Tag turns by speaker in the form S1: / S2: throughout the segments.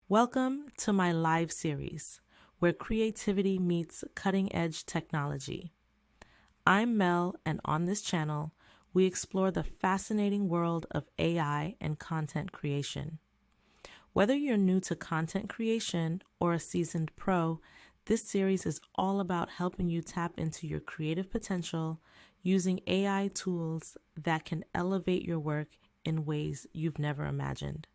S1: Welcome to my live series, where creativity meets cutting-edge technology. I'm Mel, and on this channel, we explore the fascinating world of AI and content creation. Whether you're new to content creation or a seasoned pro, this series is all about helping you tap into your creative potential using AI tools that can elevate your work in ways you've never imagined.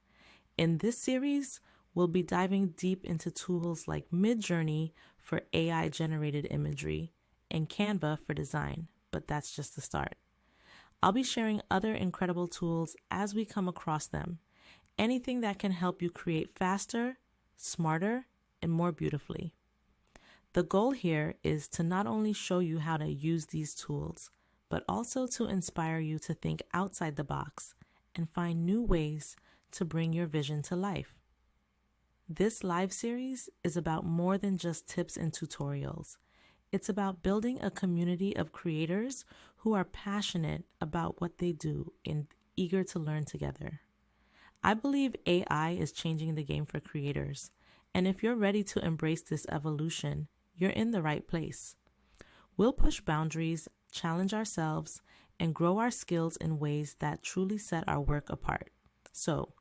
S1: In this series, we'll be diving deep into tools like MidJourney for AI-generated imagery and Canva for design, but that's just the start. I'll be sharing other incredible tools as we come across them, anything that can help you create faster, smarter, and more beautifully. The goal here is to not only show you how to use these tools, but also to inspire you to think outside the box and find new ways to bring your vision to life. This live series is about more than just tips and tutorials. It's about building a community of creators who are passionate about what they do and eager to learn together. I believe AI is changing the game for creators, and if you're ready to embrace this evolution, you're in the right place. We'll push boundaries, challenge ourselves, and grow our skills in ways that truly set our work apart. So,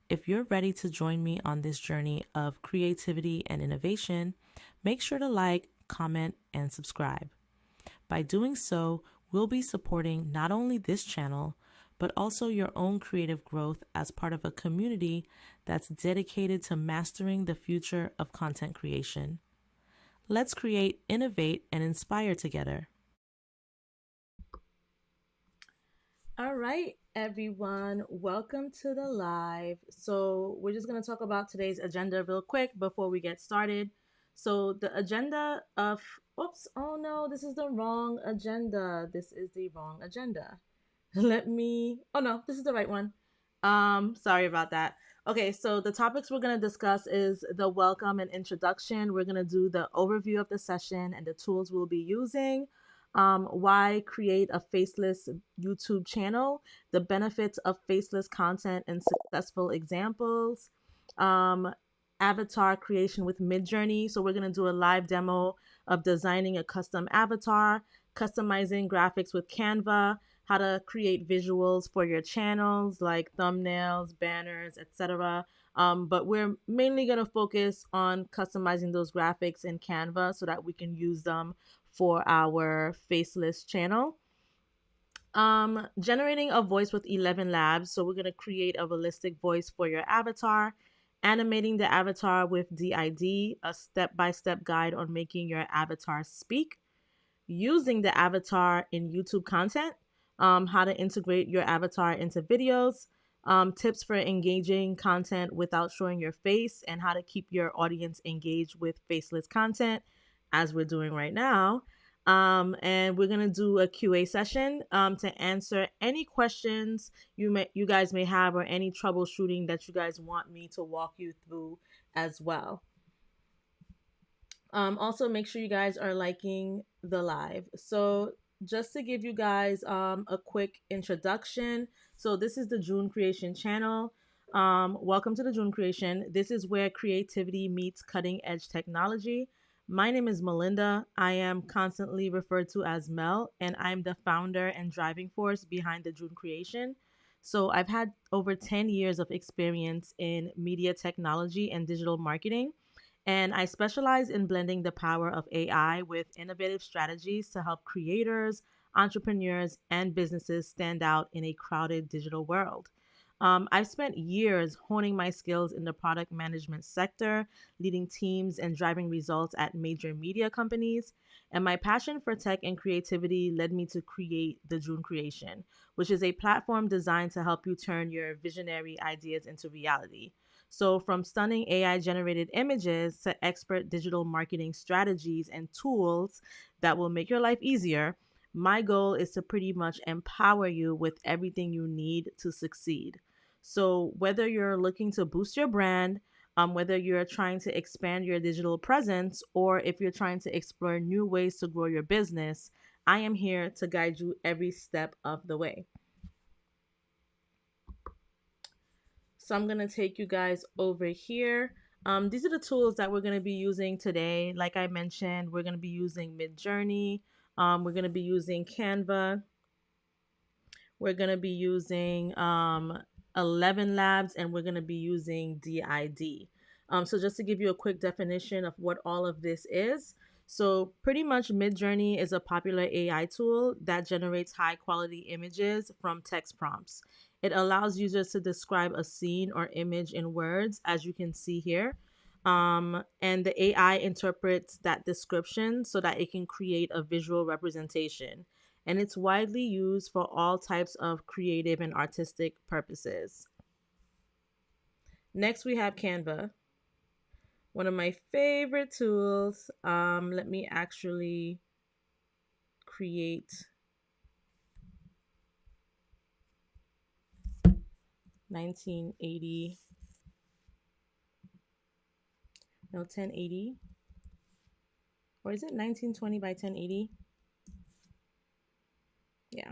S1: if you're ready to join me on this journey of creativity and innovation, make sure to like, comment, and subscribe. By doing so, we'll be supporting not only this channel, but also your own creative growth as part of a community that's dedicated to mastering the future of content creation. Let's create, innovate, and inspire together. All right, everyone, welcome to the live. So we're just going to talk about today's agenda real quick before we get started. So the agenda of, oh no, this is the wrong agenda. This is the wrong agenda. Oh no, this is the right one. Sorry about that. Okay, so the topics we're going to discuss is the welcome and introduction. We're going to do the overview of the session and the tools we'll be using. Why create a faceless YouTube channel, the benefits of faceless content and successful examples, avatar creation with MidJourney. So we're going to do a live demo of designing a custom avatar, customizing graphics with Canva, how to create visuals for your channels like thumbnails, banners, etc. But we're mainly going to focus on customizing those graphics in Canva so that we can use them for our faceless channel. Generating a voice with 11 labs. So we're going to create a realistic voice for your avatar. Animating the avatar with DID, a step-by-step guide on making your avatar speak. Using the avatar in YouTube content. How to integrate your avatar into videos. Tips for engaging content without showing your face, and how to keep your audience engaged with faceless content, as we're doing right now. And we're gonna do a QA session to answer any questions you guys may have, or any troubleshooting that you guys want me to walk you through as well. Also, make sure you guys are liking the live. So just to give you guys a quick introduction. So this is the June Creation channel. Welcome to the June Creation. This is where creativity meets cutting edge technology. My name is Melinda. I am constantly referred to as Mel, and I'm the founder and driving force behind the June Creation. So I've had over 10 years of experience in media technology and digital marketing, and I specialize in blending the power of AI with innovative strategies to help creators, entrepreneurs, and businesses stand out in a crowded digital world. I've spent years honing my skills in the product management sector, leading teams and driving results at major media companies. And my passion for tech and creativity led me to create the June Creation, which is a platform designed to help you turn your visionary ideas into reality. So, from stunning AI generated images to expert digital marketing strategies and tools that will make your life easier, my goal is to pretty much empower you with everything you need to succeed. So, whether you're looking to boost your brand, whether you're trying to expand your digital presence, or if you're trying to explore new ways to grow your business, I am here to guide you every step of the way. So I'm going to take you guys over here. These are the tools that we're going to be using today. Like I mentioned, we're going to be using MidJourney. We're going to be using Canva. We're going to be using 11 Labs, and we're going to be using DID. So just to give you a quick definition of what all of this is. So pretty much MidJourney is a popular AI tool that generates high quality images from text prompts. It allows users to describe a scene or image in words, as you can see here. And the AI interprets that description so that it can create a visual representation, and it's widely used for all types of creative and artistic purposes. Next, we have Canva, one of my favorite tools. Let me actually create 1980, no, 1080, or is it 1920 by 1080? Yeah.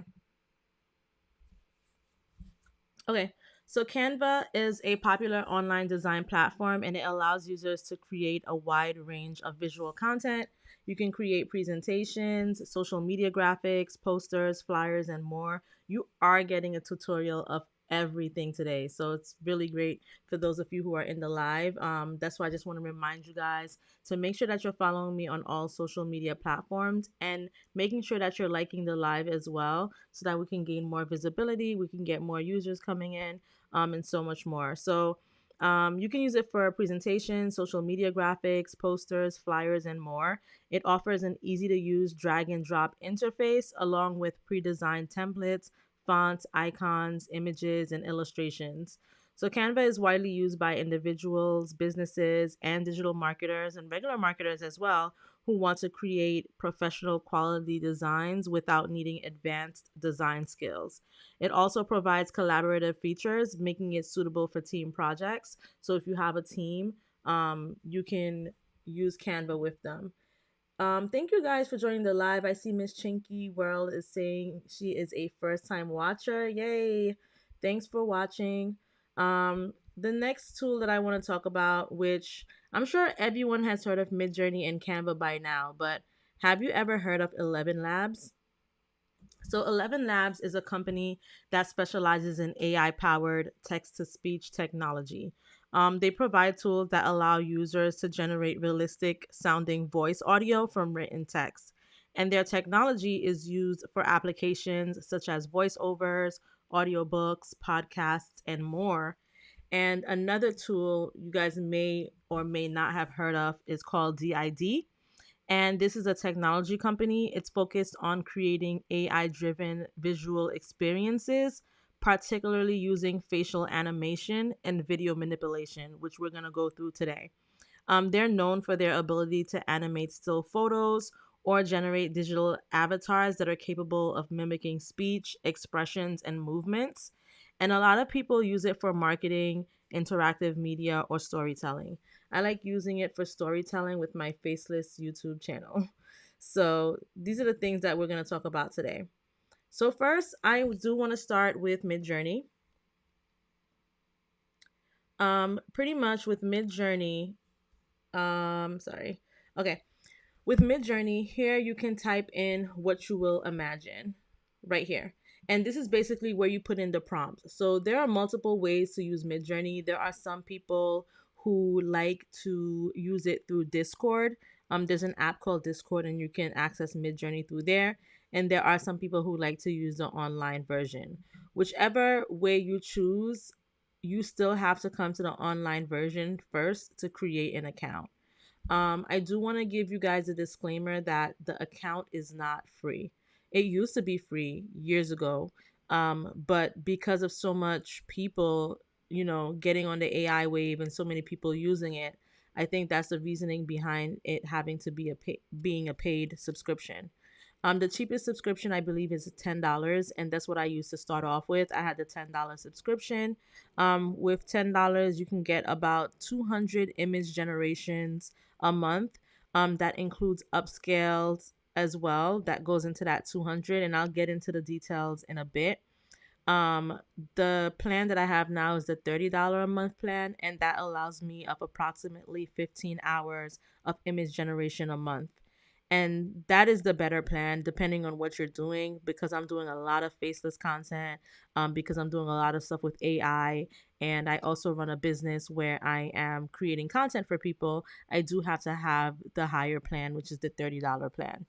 S1: Okay, so Canva is a popular online design platform, and it allows users to create a wide range of visual content. You can create presentations, social media graphics, posters, flyers, and more. You are getting a tutorial of everything today. So it's really great for those of you who are in the live. That's why I just want to remind you guys to make sure that you're following me on all social media platforms and making sure that you're liking the live as well so that we can gain more visibility, we can get more users coming in, and so much more. So you can use it for presentations, social media graphics, posters, flyers, and more. It offers an easy to use drag and drop interface along with pre-designed templates, fonts, icons, images, and illustrations. So Canva is widely used by individuals, businesses, and digital marketers and regular marketers as well who want to create professional quality designs without needing advanced design skills. It also provides collaborative features, making it suitable for team projects. So if you have a team, you can use Canva with them. Thank you guys for joining the live. I see Miss Chinky World is saying she is a first time watcher. Yay! Thanks for watching. The next tool that I want to talk about, which I'm sure everyone has heard of MidJourney and Canva by now, but have you ever heard of 11 Labs? So, 11 Labs is a company that specializes in AI powered text to speech technology. They provide tools that allow users to generate realistic sounding voice audio from written text. And their technology is used for applications such as voiceovers, audiobooks, podcasts, and more. And another tool you guys may or may not have heard of is called DID, and this is a technology company. It's focused on creating AI driven visual experiences, particularly using facial animation and video manipulation, which we're going to go through today. They're known for their ability to animate still photos or generate digital avatars that are capable of mimicking speech, expressions, and movements. And a lot of people use it for marketing, interactive media, or storytelling. I like using it for storytelling with my Faceless YouTube channel. So these are the things that we're going to talk about today. So first, I do want to start with MidJourney. Pretty much with MidJourney, sorry. Okay. With MidJourney, here you can type in what you will imagine right here. And this is basically where you put in the prompt. So there are multiple ways to use MidJourney. There are some people who like to use it through Discord. There's an app called Discord, and you can access MidJourney through there. And there are some people who like to use the online version. Whichever way you choose, you still have to come to the online version first to create an account. I do want to give you guys a disclaimer that the account is not free. It used to be free years ago, but because of so much people, getting on the AI wave and so many people using it, I think that's the reasoning behind it having to be being a paid subscription. The cheapest subscription I believe is $10, and that's what I used to start off with. I had the $10 subscription. With $10, you can get about 200 image generations a month. That includes upscales as well. That goes into that 200, and I'll get into the details in a bit. Um, the plan that I have now is the $30 a month plan, and that allows me up approximately 15 hours of image generation a month. And that is the better plan depending on what you're doing, because I'm doing a lot of faceless content, because I'm doing a lot of stuff with AI, and I also run a business where I am creating content for people. I do have to have the higher plan, which is the $30 plan.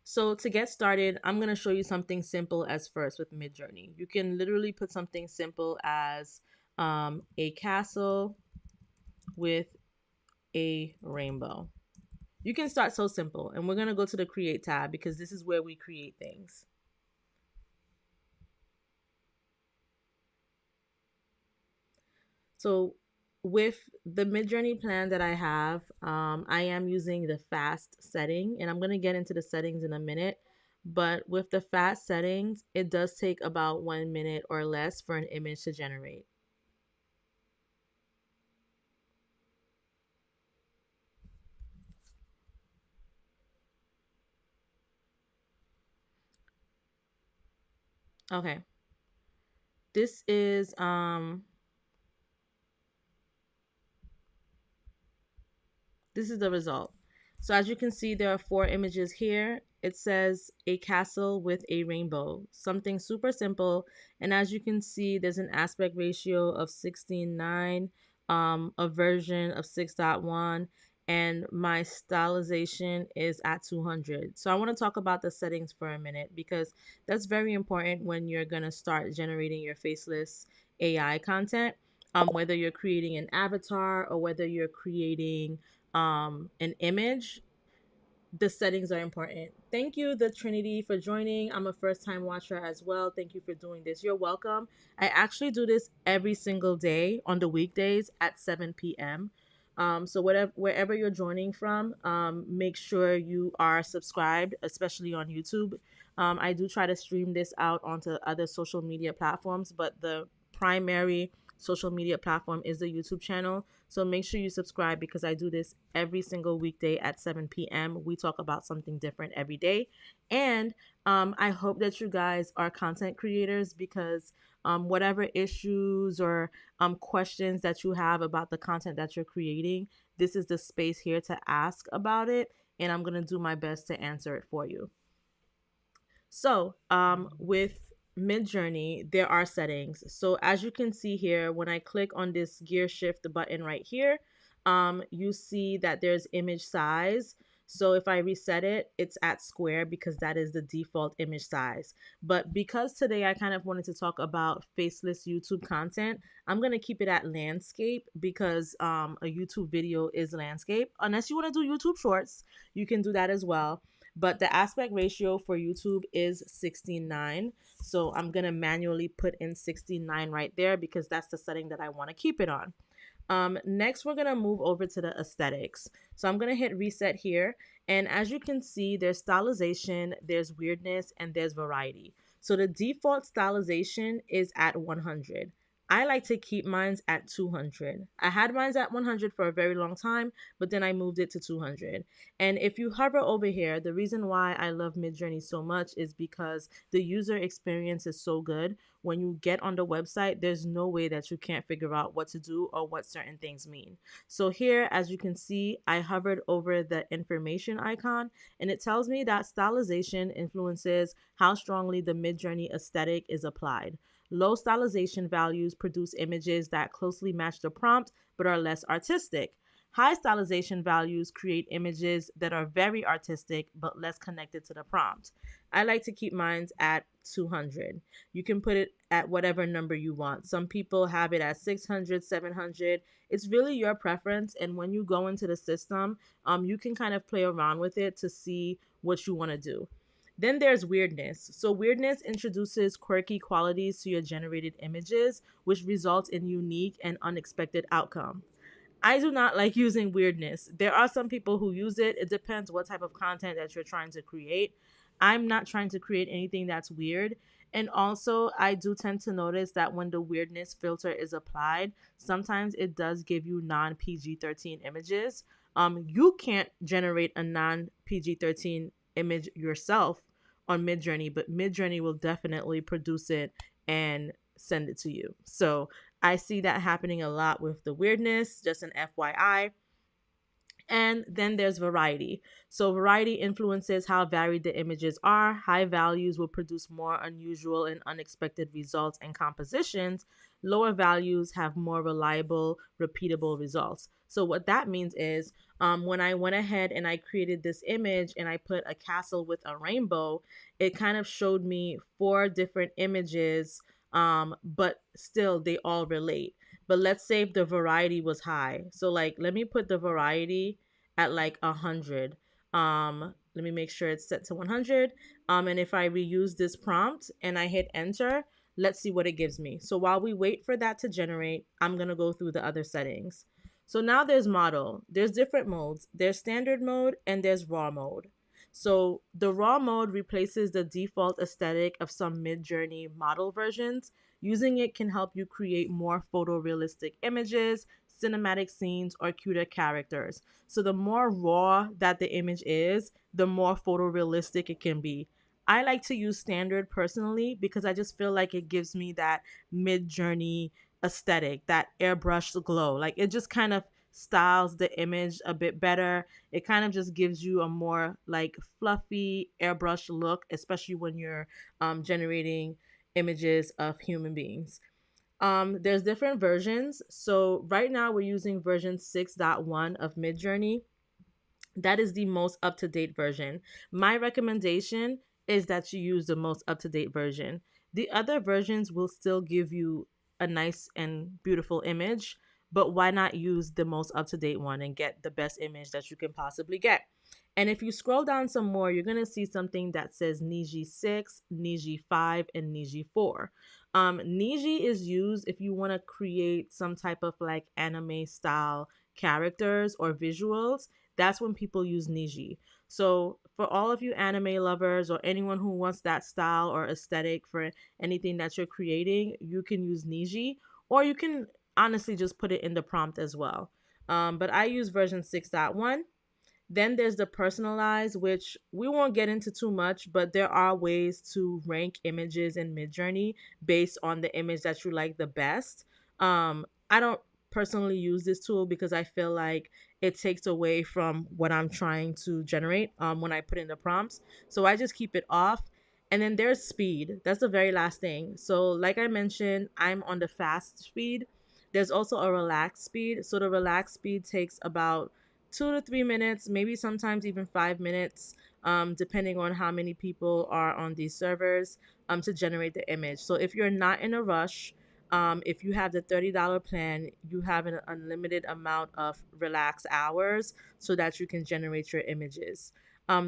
S1: So to get started, I'm going to show you something simple as first with MidJourney. You can literally put something simple as a castle with a rainbow. You can start so simple, and we're going to go to the create tab because this is where we create things. So with the MidJourney plan that I have, I am using the fast setting, and I'm going to get into the settings in a minute. But with the fast settings, it does take about 1 minute or less for an image to generate. Okay. This is this is the result. So as you can see, there are 4 images here. It says a castle with a rainbow, something super simple. And as you can see, there's an aspect ratio of 16:9, a version of 6.1, and my stylization is at 200. So I want to talk about the settings for a minute because that's very important when you're going to start generating your faceless AI content. Whether you're creating an avatar or whether you're creating an image, the settings are important. Thank you, the Trinity, for joining. I'm a first time watcher as well. Thank you for doing this. You're welcome. I actually do this every single day on the weekdays at 7 p.m. So whatever, wherever you're joining from, make sure you are subscribed, especially on YouTube. I do try to stream this out onto other social media platforms, but the primary social media platform is the YouTube channel. So make sure you subscribe because I do this every single weekday at 7 p.m. We talk about something different every day. And I hope that you guys are content creators because whatever issues or questions that you have about the content that you're creating, this is the space here to ask about it. And I'm going to do my best to answer it for you. So, with MidJourney, there are settings. So as you can see here, when I click on this gear shift button right here, you see that there's image size. So if I reset it, it's at square because that is the default image size. But because today I kind of wanted to talk about faceless YouTube content, I'm going to keep it at landscape because a YouTube video is landscape. Unless you want to do YouTube shorts, you can do that as well. But the aspect ratio for YouTube is 16:9. So I'm going to manually put in 16:9 right there because that's the setting that I want to keep it on. Next, we're going to move over to the aesthetics. So I'm going to hit reset here. And as you can see, there's stylization, there's weirdness, and there's variety. So the default stylization is at 100. I like to keep mine at 200. I had mine at 100 for a very long time, but then I moved it to 200. And if you hover over here, the reason why I love MidJourney so much is because the user experience is so good. When you get on the website, there's no way that you can't figure out what to do or what certain things mean. So here, as you can see, I hovered over the information icon, and it tells me that stylization influences how strongly the MidJourney aesthetic is applied. Low stylization values produce images that closely match the prompt but are less artistic. High stylization values create images that are very artistic but less connected to the prompt. I like to keep mine at 200. You can put it at whatever number you want. Some people have it at 600, 700. It's really your preference. And when you go into the system, you can kind of play around with it to see what you want to do. Then there's weirdness. So weirdness introduces quirky qualities to your generated images, which results in unique and unexpected outcome. I do not like using weirdness. There are some people who use it. It depends what type of content that you're trying to create. I'm not trying to create anything that's weird. And also, I do tend to notice that when the weirdness filter is applied, sometimes it does give you non PG-13 images. You can't generate a non PG-13 image yourself on MidJourney, but MidJourney will definitely produce it and send it to you. So I see that happening a lot with the weirdness, just an FYI. And then there's variety. So variety influences how varied the images are. High values will produce more unusual and unexpected results and compositions. Lower values have more reliable, repeatable results. So what that means is when I went ahead and I created this image and I put a castle with a rainbow, it kind of showed me four different images, but still they all relate. But let's say if the variety was high. So like let me put the variety at like 100. Let me make sure it's set to 100. And if I reuse this prompt and I hit enter, let's see what it gives me. So while we wait for that to generate, I'm gonna go through the other settings. So now there's model. There's different modes. There's standard mode and there's raw mode. So the raw mode replaces the default aesthetic of some MidJourney model versions. Using it can help you create more photorealistic images, cinematic scenes, or cuter characters. So the more raw that the image is, the more photorealistic it can be. I like to use standard personally because I just feel like it gives me that MidJourney aesthetic, that airbrushed glow. Like it just kind of styles the image a bit better. It kind of just gives you a more like fluffy airbrush look, especially when you're generating images of human beings. There's different versions. So right now we're using version 6.1 of MidJourney. That is the most up to date version. My recommendation is that you use the most up to date version. The other versions will still give you a nice and beautiful image, but why not use the most up to date one and get the best image that you can possibly get? And if you scroll down some more, you're going to see something that says Niji 6, Niji 5, and Niji 4. Niji is used if you want to create some type of like anime style characters or visuals. That's when people use Niji. So for all of you anime lovers or anyone who wants that style or aesthetic for anything that you're creating, you can use Niji, or you can honestly just put it in the prompt as well. But I use version 6.1. Then there's the personalized, which we won't get into too much, but there are ways to rank images in MidJourney based on the image that you like the best. I don't personally use this tool because I feel like it takes away from what I'm trying to generate when I put in the prompts. So I just keep it off. And then there's speed. That's the very last thing. So, like I mentioned, I'm on the fast speed. There's also a relaxed speed. So, the relaxed speed takes about 2 to 3 minutes, maybe sometimes even 5 minutes, depending on how many people are on these servers, to generate the image. So if you're not in a rush, if you have the $30 plan, you have an unlimited amount of relax hours so that you can generate your images.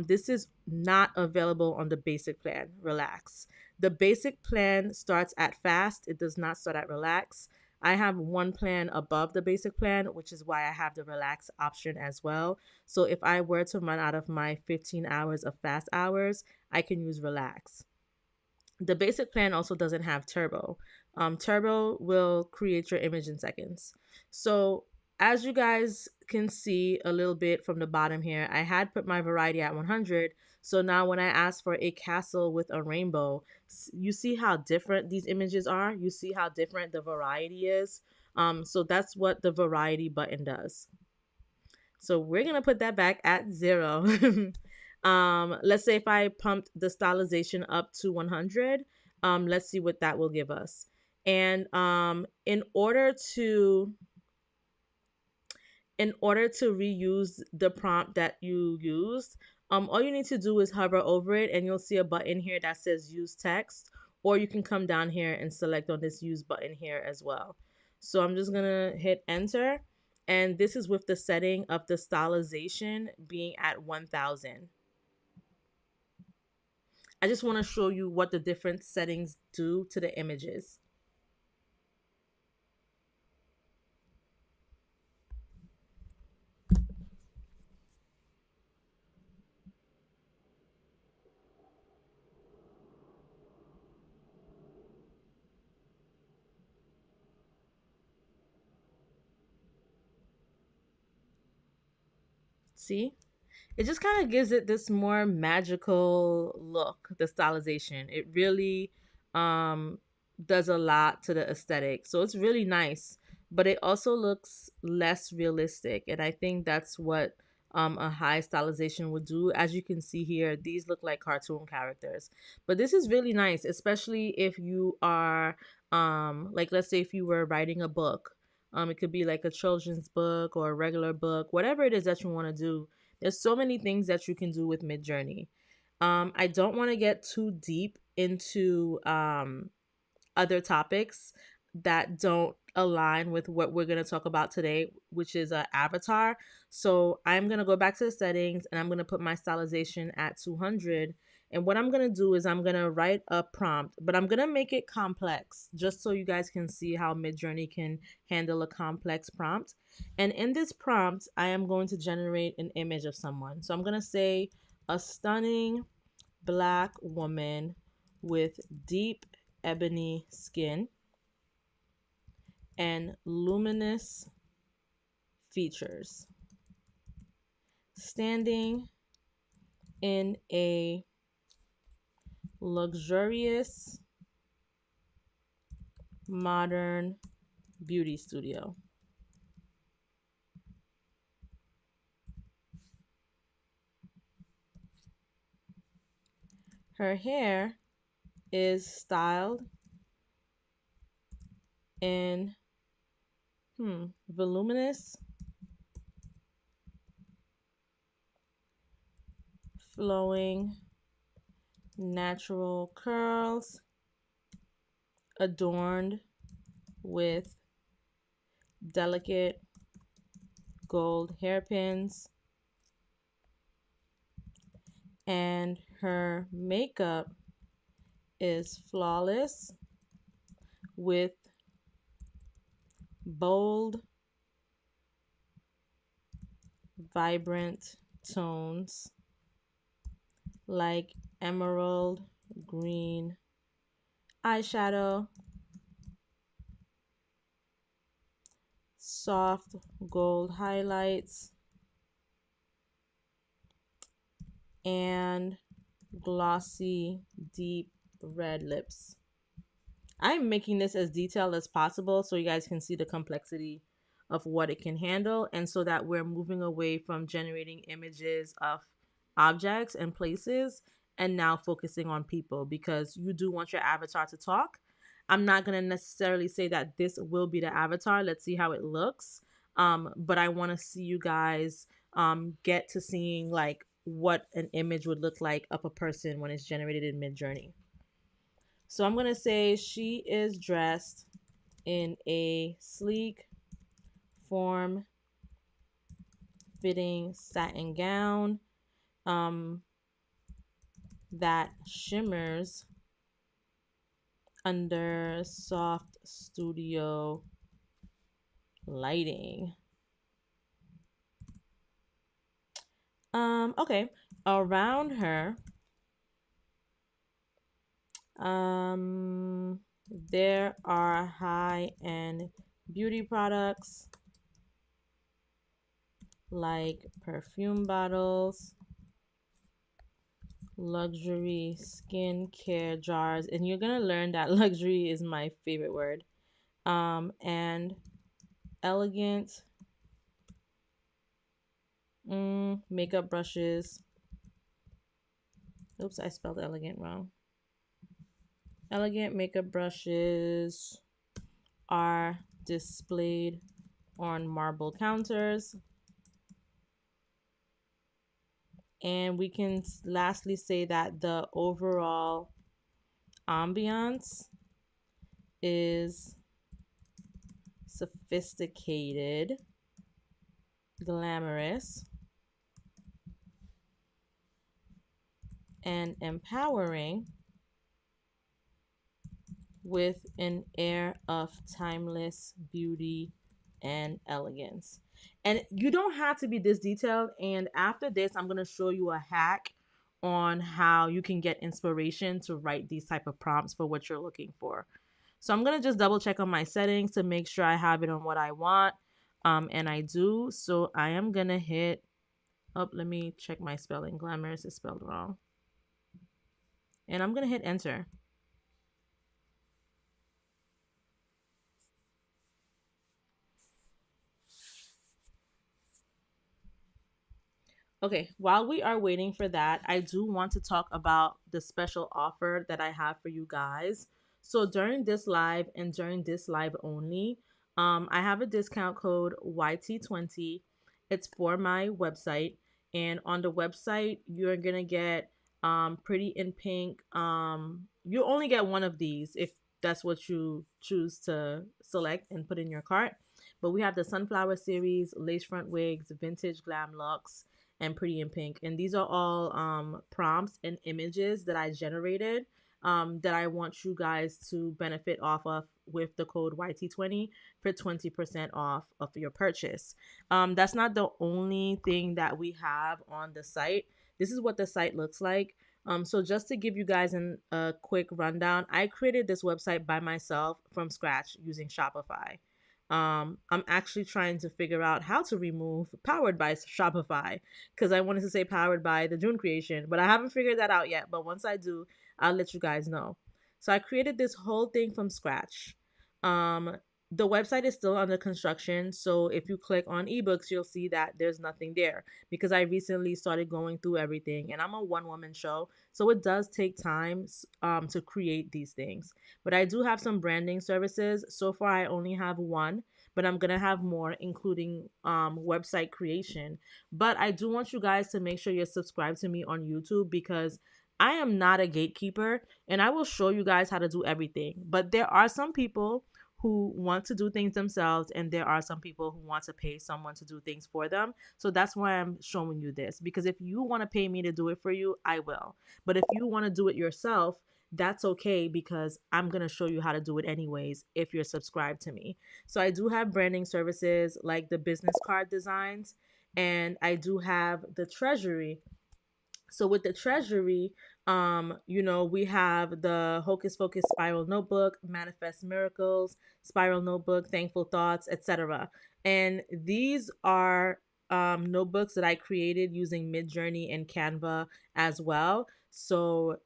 S1: This is not available on the basic plan, relax. The basic plan starts at fast, it does not start at relax. I have one plan above the basic plan, which is why I have the relax option as well. So if I were to run out of my 15 hours of fast hours, I can use relax. The basic plan also doesn't have turbo. Turbo will create your image in seconds. So as you guys can see a little bit from the bottom here, I had put my variety at 100. So now when I ask for a castle with a rainbow, you see how different these images are. You see how different the variety is. So that's what the variety button does. So we're going to put that back at 0. Let's say if I pumped the stylization up to 100, let's see what that will give us. And in order to reuse the prompt that you used, all you need to do is hover over it and you'll see a button here that says use text, or you can come down here and select on this use button here as well. So I'm just gonna hit enter, and this is with the setting of the stylization being at 1000. I just want to show you what the different settings do to the images. See? it just kind of gives it this more magical look, the stylization. It really um does a lot to the aesthetic. So it's really nice, but it also looks less realistic. And I think that's what a high stylization would do. As you can see here, these look like cartoon characters. But this is really nice, especially if you are like, let's say if you were writing a book. It could be like a children's book or a regular book, whatever it is that you want to do. There's so many things that you can do with MidJourney. I don't want to get too deep into other topics that don't align with what we're going to talk about today, which is avatar. So I'm going to go back to the settings and I'm going to put my stylization at 200. And what I'm going to do is I'm going to write a prompt, but I'm going to make it complex just so you guys can see how MidJourney can handle a complex prompt. And in this prompt, I am going to generate an image of someone. So I'm going to say a stunning Black woman with deep ebony skin and luminous features, standing in a luxurious modern beauty studio. Her hair is styled in voluminous flowing natural curls adorned with delicate gold hairpins, and her makeup is flawless with bold, vibrant tones like emerald green eyeshadow, soft gold highlights, and glossy deep red lips. I'm making this as detailed as possible so you guys can see the complexity of what it can handle, and so that we're moving away from generating images of objects and places and now focusing on people, because you do want your avatar to talk. I'm not going to necessarily say that this will be the avatar. Let's see how it looks. But I want to see you guys get to seeing like what an image would look like of a person when it's generated in MidJourney. So I'm going to say she is dressed in a sleek, form fitting satin gown that shimmers under soft studio lighting. Okay. Around her, there are high-end beauty products like perfume bottles, luxury skincare jars, and you're gonna learn that luxury is my favorite word. And elegant makeup brushes. Oops, I spelled elegant wrong. Elegant makeup brushes are displayed on marble counters. And we can lastly say that the overall ambiance is sophisticated, glamorous, and empowering, with an air of timeless beauty and elegance. And you don't have to be this detailed. And after this, I'm going to show you a hack on how you can get inspiration to write these type of prompts for what you're looking for. So I'm going to just double check on my settings to make sure I have it on what I want. And I do. So I am going to hit Oh, let me check my spelling. Glamorous is spelled wrong. And I'm going to hit enter. Okay, while we are waiting for that, I do want to talk about the special offer that I have for you guys. So during this live and during this live only, I have a discount code YT20. It's for my website, and on the website, you're gonna get Pretty in Pink. You only get one of these if that's what you choose to select and put in your cart. But we have the Sunflower series, lace front wigs, vintage glam looks, and Pretty in Pink. And these are all prompts and images that I generated that I want you guys to benefit off of with the code YT20 for 20% off of your purchase. That's not the only thing that we have on the site. This is what the site looks like. So just to give you guys a quick rundown, I created this website by myself from scratch using Shopify. I'm actually trying to figure out how to remove powered by Shopify because I wanted to say powered by the June creation, but I haven't figured that out yet. But once I do, I'll let you guys know. So I created this whole thing from scratch. Um, the website is still under construction, so if you click on ebooks, you'll see that there's nothing there because I recently started going through everything, and I'm a one-woman show, so it does take time to create these things. But I do have some branding services. So far, I only have one, but I'm gonna have more, including website creation. But I do want you guys to make sure you're subscribed to me on YouTube because I am not a gatekeeper and I will show you guys how to do everything. But there are some people who want to do things themselves, and there are some people who want to pay someone to do things for them. So that's why I'm showing you this, because if you want to pay me to do it for you, I will. But if you want to do it yourself, that's okay because I'm going to show you how to do it anyways if you're subscribed to me. So I do have branding services like the business card designs, and I do have the treasury. So with the treasury, we have the Hocus Pocus Spiral Notebook, Manifest Miracles, Spiral Notebook, Thankful Thoughts, etc. And these are notebooks that I created using MidJourney and Canva as well. So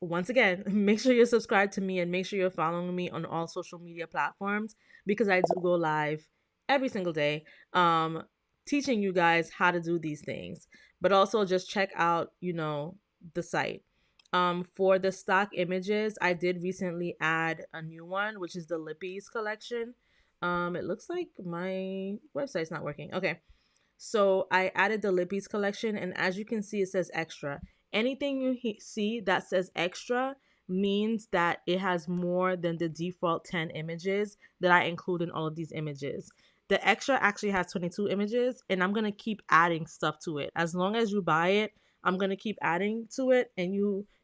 S1: once again, make sure you're subscribed to me and make sure you're following me on all social media platforms because I do go live every single day teaching you guys how to do these things. But also just check out, the site. For the stock images, I did recently add a new one, which is the Lippies collection. It looks like my website's not working. Okay. So I added the Lippies collection, and as you can see, it says extra. Anything you see that says extra means that it has more than the default 10 images that I include in all of these images. The extra actually has 22 images, and I'm going to keep adding stuff to it. As long as you buy it, I'm going to keep adding to it, and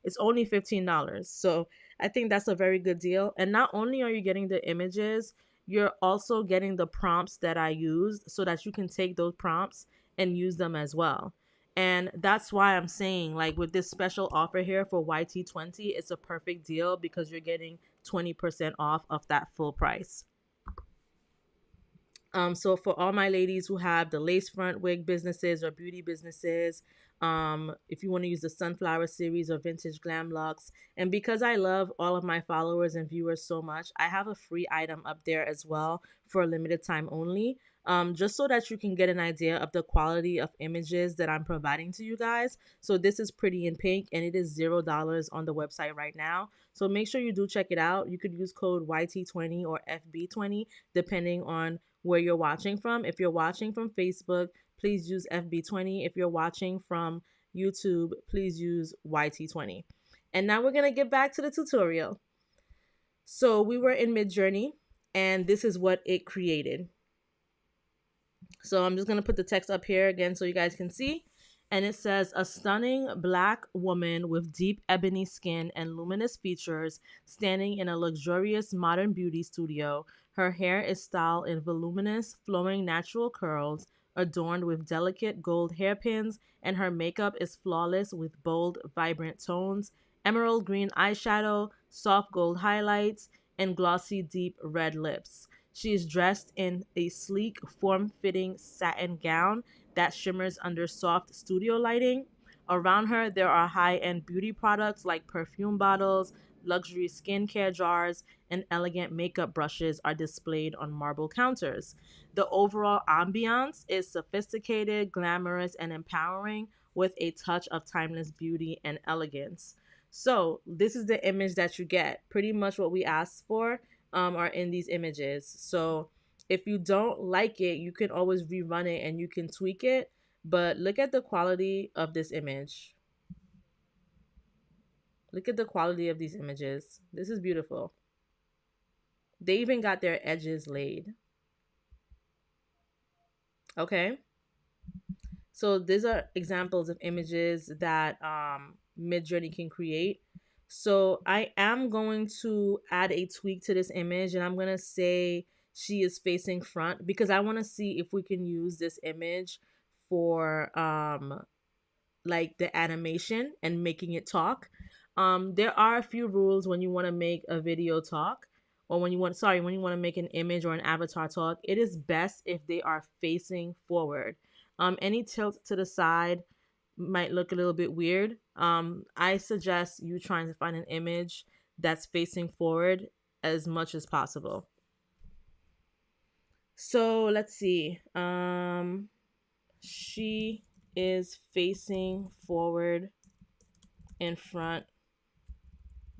S1: it's only $15. So I think that's a very good deal. And not only are you getting the images, you're also getting the prompts that I used so that you can take those prompts and use them as well. And that's why I'm saying, like, with this special offer here for YT20, it's a perfect deal because you're getting 20% off of that full price. So for all my ladies who have the lace front wig businesses or beauty businesses, if you want to use the Sunflower series or vintage glam locks, and because I love all of my followers and viewers so much, I have a free item up there as well for a limited time only. Just so that you can get an idea of the quality of images that I'm providing to you guys. So this is Pretty in Pink, and it is $0 on the website right now. So make sure you do check it out. You could use code YT20 or FB20 depending on where you're watching from. If you're watching from Facebook, please use FB20. If you're watching from YouTube, please use YT20. And now we're going to get back to the tutorial. So we were in MidJourney, and this is what it created. So I'm just going to put the text up here again so you guys can see. And it says, a stunning black woman with deep ebony skin and luminous features standing in a luxurious modern beauty studio. Her hair is styled in voluminous, flowing natural curls adorned with delicate gold hairpins, and her makeup is flawless with bold, vibrant tones, emerald green eyeshadow, soft gold highlights, and glossy, deep red lips. She is dressed in a sleek, form-fitting satin gown that shimmers under soft studio lighting. Around her, there are high-end beauty products like perfume bottles, luxury skincare jars, and elegant makeup brushes are displayed on marble counters. The overall ambiance is sophisticated, glamorous, and empowering with a touch of timeless beauty and elegance. So, this is the image that you get. Pretty much what we asked for are in these images. So, if you don't like it, you can always rerun it and you can tweak it. But look at the quality of this image. Look at the quality of these images. This is beautiful. They even got their edges laid. Okay. So these are examples of images that MidJourney can create. So I am going to add a tweak to this image, and I'm going to say she is facing front because I want to see if we can use this image for like the animation and making it talk. There are a few rules when you want to make a video talk, or when you want to make an image or an avatar talk. It is best if they are facing forward. Any tilt to the side might look a little bit weird. I suggest you trying to find an image that's facing forward as much as possible. So let's see. She is facing forward in front.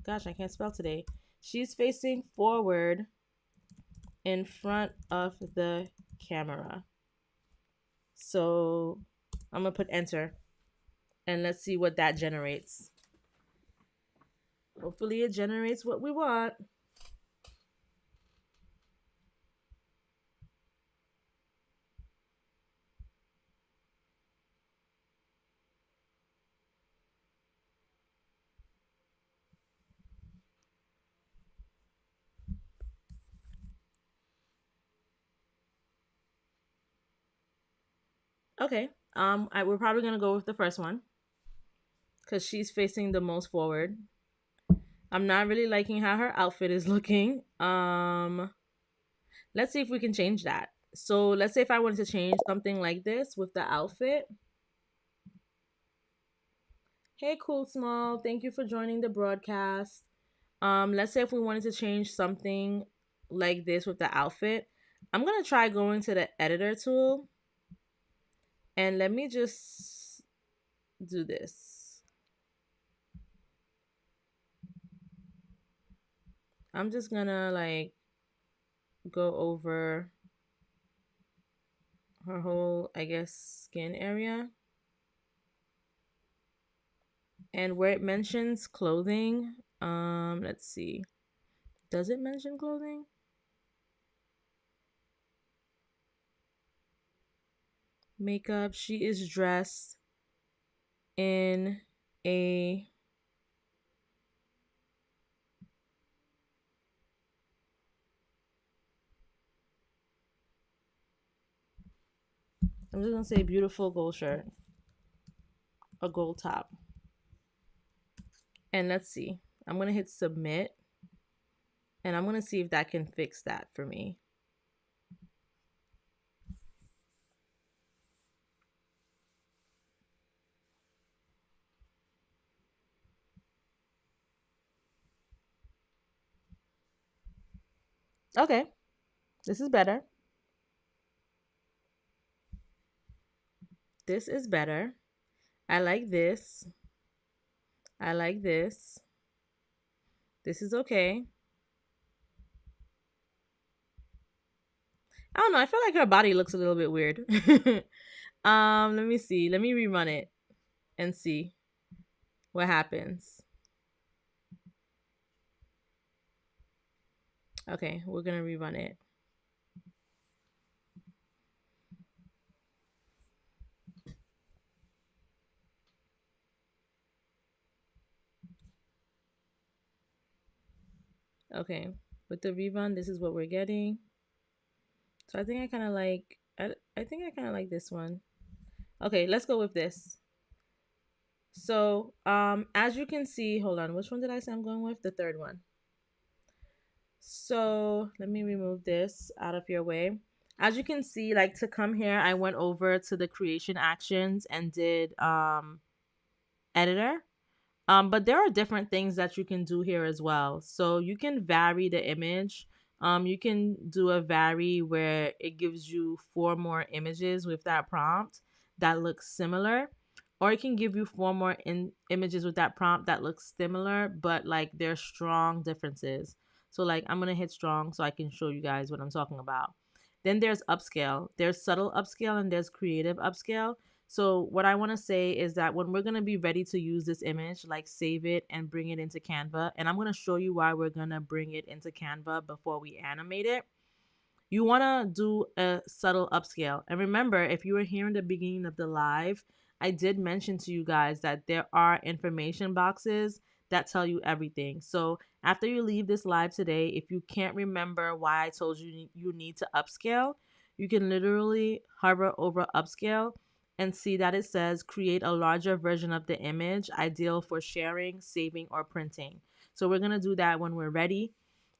S1: Gosh, I can't spell today. She's facing forward in front of the camera. So I'm going to put enter and let's see what that generates. Hopefully it generates what we want. Okay. We're probably gonna go with the first one because she's facing the most forward. I'm not really liking how her outfit is looking. Let's see if we can change that. So let's say if I wanted to change something like this with the outfit. Hey, Cool Small, thank you for joining the broadcast. Let's say if we wanted to change something like this with the outfit, I'm gonna try going to the editor tool and let me just do this. I'm just gonna like go over her whole, I guess, skin area. And where it mentions clothing, let's see. Does it mention clothing? Makeup. She is dressed in a I'm just gonna say beautiful gold shirt, a gold top. And let's see. I'm gonna hit submit and I'm gonna see if that can fix that for me. Okay, this is better. This is better. I like this. I like this. This is okay. I don't know. I feel like her body looks a little bit weird. Let me see. Let me rerun it and see what happens. Okay, we're gonna rerun it. Okay, with the rerun, this is what we're getting. So I think I kind of like. I think I kind of like this one. Okay, let's go with this. So, as you can see, hold on. Which one did I say I'm going with? The third one. So let me remove this out of your way. As you can see, like to come here, I went over to the creation actions and did editor. But there are different things that you can do here as well. So you can vary the image. You can do a vary where it gives you 4 more images with that prompt that looks similar. Or it can give you 4 more images with that prompt that looks similar, but like there's strong differences. So like I'm going to hit strong so I can show you guys what I'm talking about. Then there's upscale. There's subtle upscale and there's creative upscale. So what I want to say is that when we're going to be ready to use this image, like save it and bring it into Canva, and I'm going to show you why we're going to bring it into Canva before we animate it. You want to do a subtle upscale. And remember, if you were here in the beginning of the live, I did mention to you guys that there are information boxes that tell you everything. So after you leave this live today, if you can't remember why I told you you need to upscale, you can literally hover over upscale and see that it says create a larger version of the image, ideal for sharing, saving, or printing. So we're going to do that when we're ready.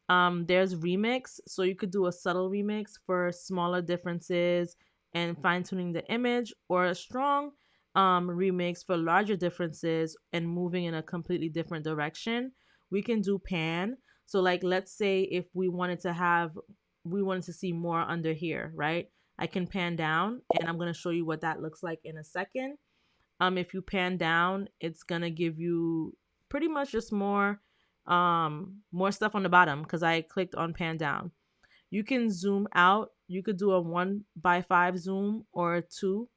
S1: There's remix, so you could do a subtle remix for smaller differences and fine-tuning the image, or a strong remix for larger differences and moving in a completely different direction. We can do pan. So like let's say if we wanted to see more under here, right? I can pan down and I'm going to show you what that looks like in a second. If you pan down, it's going to give you pretty much just more stuff on the bottom because I clicked on pan down. You can zoom out. You could do a 1:5 zoom or a 2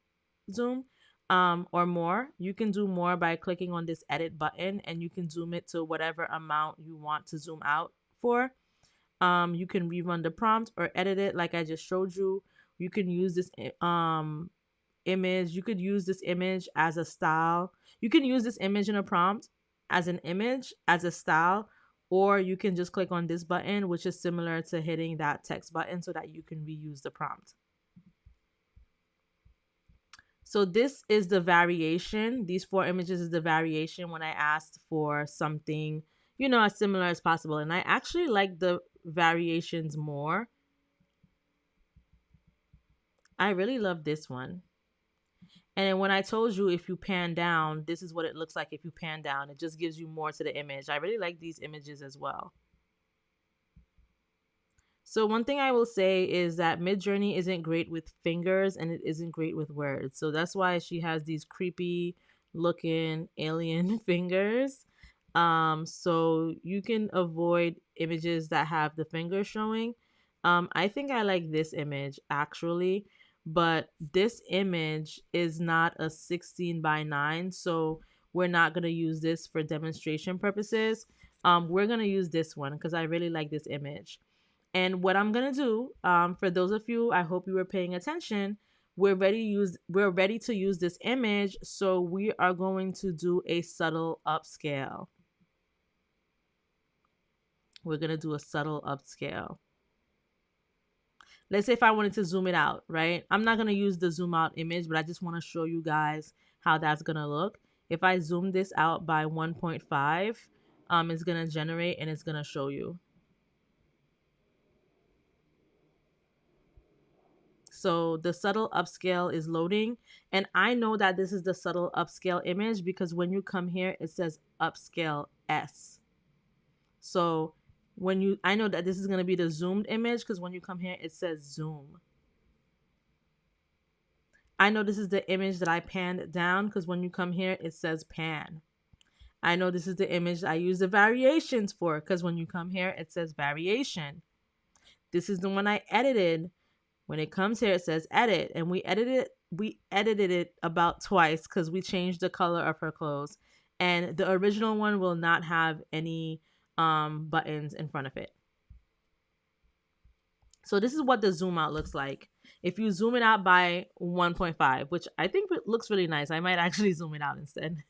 S1: zoom, or more. You can do more by clicking on this edit button and you can zoom it to whatever amount you want to zoom out for. You can rerun the prompt or edit it like I just showed you. You can use this image. You could use this image as a style. You can use this image in a prompt as an image, as a style, or you can just click on this button, which is similar to hitting that text button so that you can reuse the prompt. So this is the variation. These 4 images is the variation when I asked for something, as similar as possible. And I actually like the variations more. I really love this one. And then when I told you if you pan down, this is what it looks like if you pan down. It just gives you more to the image. I really like these images as well. So one thing I will say is that MidJourney isn't great with fingers and it isn't great with words. So that's why she has these creepy looking alien fingers. So you can avoid images that have the fingers showing. I think I like this image actually, but this image is not a 16:9. So we're not going to use this for demonstration purposes. We're going to use this one because I really like this image. And what I'm gonna do, for those of you, I hope you were paying attention. We're ready to use this image, so we are going to do a subtle upscale. We're gonna do a subtle upscale. Let's say if I wanted to zoom it out, right? I'm not gonna use the zoom out image, but I just want to show you guys how that's gonna look. If I zoom this out by 1.5, it's gonna generate and it's gonna show you. So the subtle upscale is loading. And I know that this is the subtle upscale image because when you come here, it says upscale S. So I know that this is going to be the zoomed image because when you come here, it says zoom. I know this is the image that I panned down because when you come here, it says pan. I know this is the image I use the variations for because when you come here, it says variation. This is the one I edited. When it comes here, it says edit, and we edited it about twice because we changed the color of her clothes. And the original one will not have any buttons in front of it. So this is what the zoom out looks like. If you zoom it out by 1.5, which I think it looks really nice. I might actually zoom it out instead.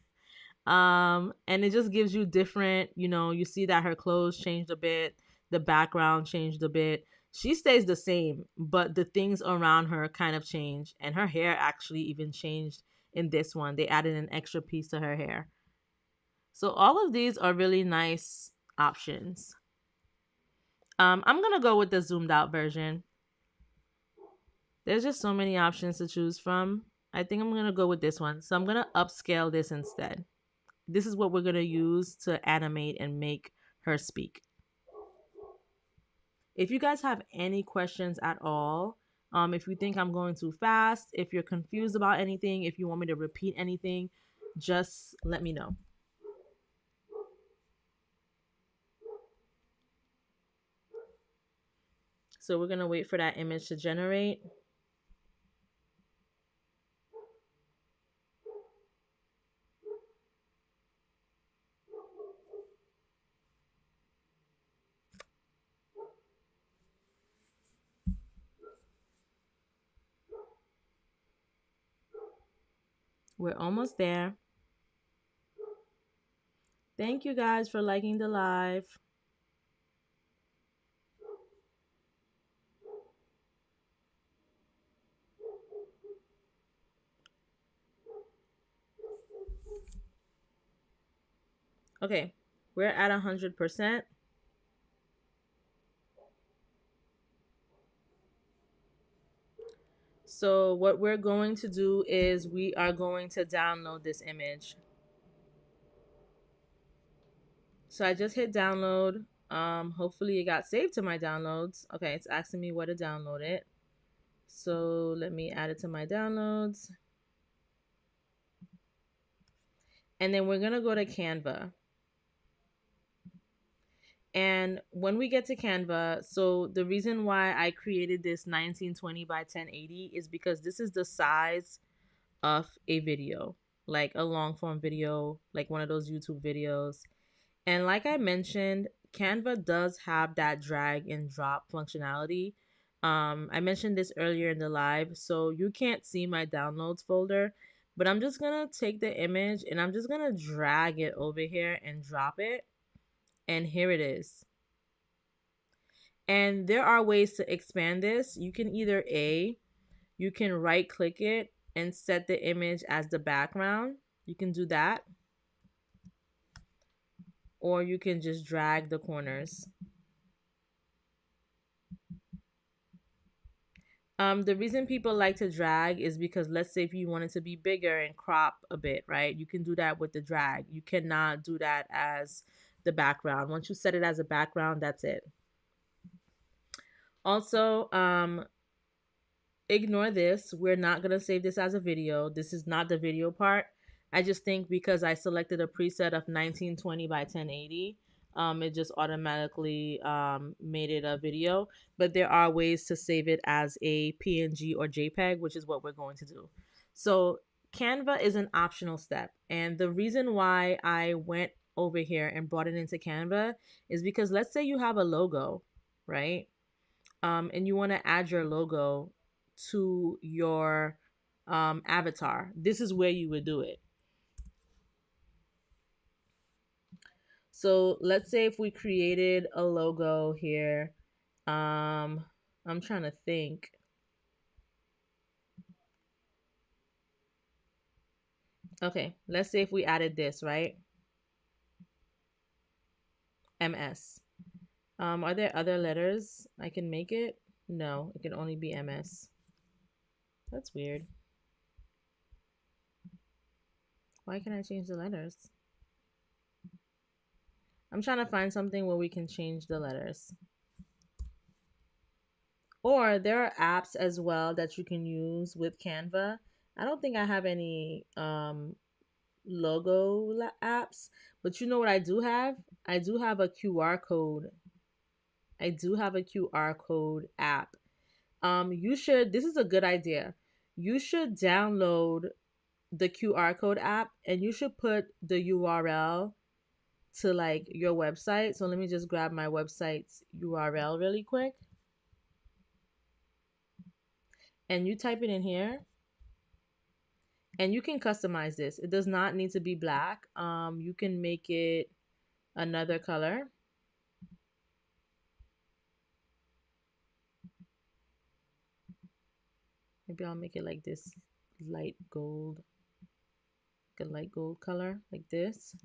S1: And it just gives you different, you see that her clothes changed a bit. The background changed a bit. She stays the same, but the things around her kind of change. And her hair actually even changed in this one. They added an extra piece to her hair. So all of these are really nice options. I'm gonna go with the zoomed out version. There's just so many options to choose from. I think I'm gonna go with this one. So I'm gonna upscale this instead. This is what we're gonna use to animate and make her speak. If you guys have any questions at all, if you think I'm going too fast, if you're confused about anything, if you want me to repeat anything, just let me know. So we're gonna wait for that image to generate. We're almost there. Thank you guys for liking the live. Okay, we're at 100%. So what we're going to do is we are going to download this image. So I just hit download. Hopefully it got saved to my downloads. Okay, it's asking me where to download it. So let me add it to my downloads. And then we're gonna go to Canva. And when we get to Canva, so the reason why I created this 1920 by 1080 is because this is the size of a video, like a long form video, like one of those YouTube videos. And like I mentioned, Canva does have that drag and drop functionality. I mentioned this earlier in the live, so you can't see my downloads folder, but I'm just gonna take the image and I'm just gonna drag it over here and drop it. And here it is. And there are ways to expand this. You can either you can right click it and set the image as the background. You can do that. Or you can just drag the corners. The reason people like to drag is because let's say if you want it to be bigger and crop a bit, right? You can do that with the drag. You cannot do that as the background. Once you set it as a background, that's it. Also, ignore this. We're not going to save this as a video. This is not the video part. I just think because I selected a preset of 1920 by 1080, it just automatically made it a video. But there are ways to save it as a PNG or JPEG, which is what we're going to do. So Canva is an optional step. And the reason why I went over here and brought it into Canva is because let's say you have a logo, right? And you want to add your logo to your avatar. This is where you would do it. So let's say if we created a logo here, I'm trying to think. Okay, let's say if we added this, right? MS. Are there other letters I can make it? No, it can only be MS. That's weird. Why can't I change the letters? I'm trying to find something where we can change the letters. Or there are apps as well that you can use with Canva. I don't think I have any apps, but you know what I do have? I do have a QR code. I do have a QR code app. You should, this is a good idea. You should download the QR code app and you should put the URL to like your website. So let me just grab my website's URL really quick. And you type it in here. And you can customize this. It does not need to be black. You can make it another color. Maybe I'll make it like this light gold, like a light gold color like this.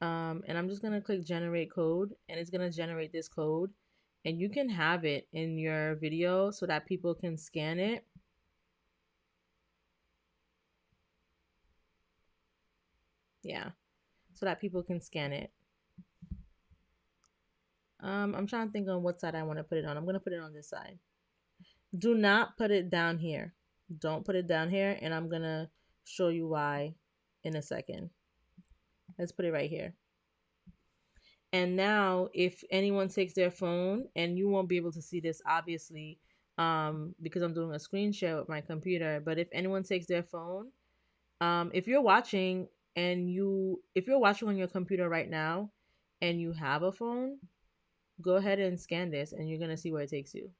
S1: And I'm just gonna click generate code, and it's gonna generate this code, and you can have it in your video so that people can scan it. Yeah, so that people can scan it. I'm trying to think on what side I want to put it on. I'm gonna put it on this side. Do not put it down here. Don't put it down here, and I'm gonna show you why in a second. Let's put it right here. And now if anyone takes their phone, and you won't be able to see this obviously, because I'm doing a screen share with my computer, but if anyone takes their phone, if you're watching if you're watching on your computer right now and you have a phone, go ahead and scan this, and you're gonna see where it takes you.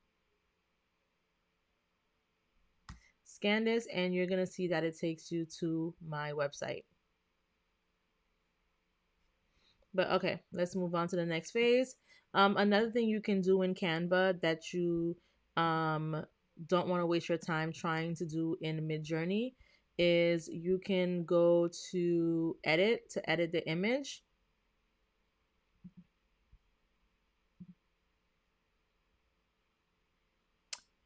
S1: Scan this, and you're gonna see that it takes you to my website. But okay, let's move on to the next phase. Another thing you can do in Canva that you don't want to waste your time trying to do in MidJourney is you can go to edit to edit the image.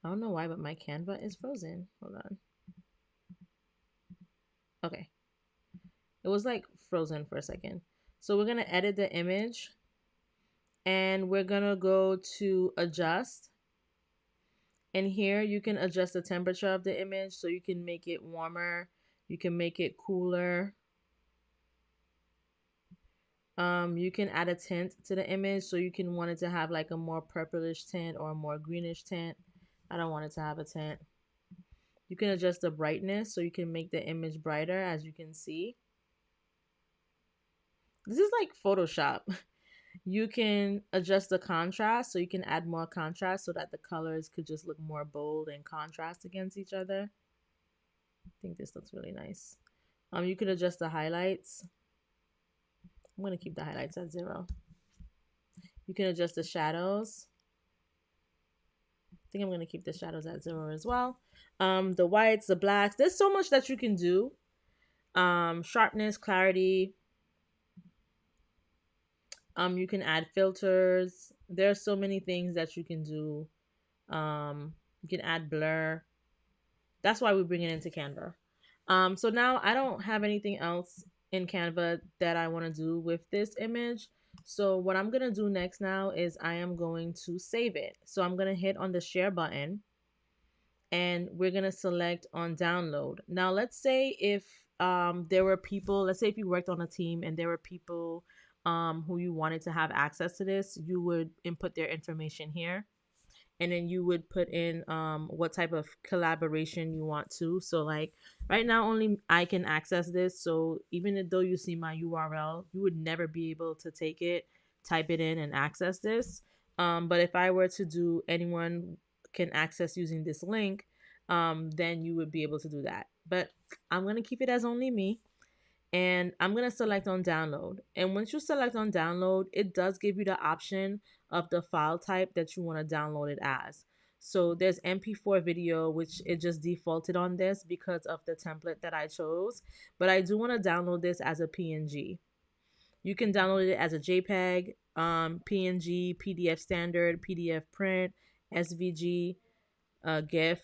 S1: I don't know why, but my Canva is frozen. Hold on. Okay. It was like frozen for a second. So we're going to edit the image, and we're going to go to adjust. And here you can adjust the temperature of the image, so you can make it warmer, you can make it cooler. You can add a tint to the image, so you can want it to have like a more purplish tint or a more greenish tint. I don't want it to have a tint. You can adjust the brightness, so you can make the image brighter, as you can see. This is like Photoshop. You can adjust the contrast, so you can add more contrast so that the colors could just look more bold and contrast against each other. I think this looks really nice. You can adjust the highlights. I'm going to keep the highlights at 0. You can adjust the shadows. I think I'm going to keep the shadows at 0 as well. The whites, the blacks. There's so much that you can do. Sharpness, clarity. You can add filters. There are so many things that you can do. You can add blur. That's why we bring it into Canva. So now I don't have anything else in Canva that I want to do with this image. So what I'm going to do next now is I am going to save it. So I'm going to hit on the share button, and we're going to select on download. Now let's say if there were people, let's say if you worked on a team and there were people who you wanted to have access to this, you would input their information here. And then you would put in what type of collaboration you want to. So like right now only I can access this. So even though you see my URL, you would never be able to take it, type it in, and access this. But if I were to do anyone can access using this link, then you would be able to do that. But I'm going to keep it as only me. And I'm going to select on download. And once you select on download, it does give you the option of the file type that you want to download it as. So there's MP4 video, which it just defaulted on this because of the template that I chose. But I do want to download this as a PNG. You can download it as a JPEG, PNG, PDF standard, PDF print, SVG, GIF.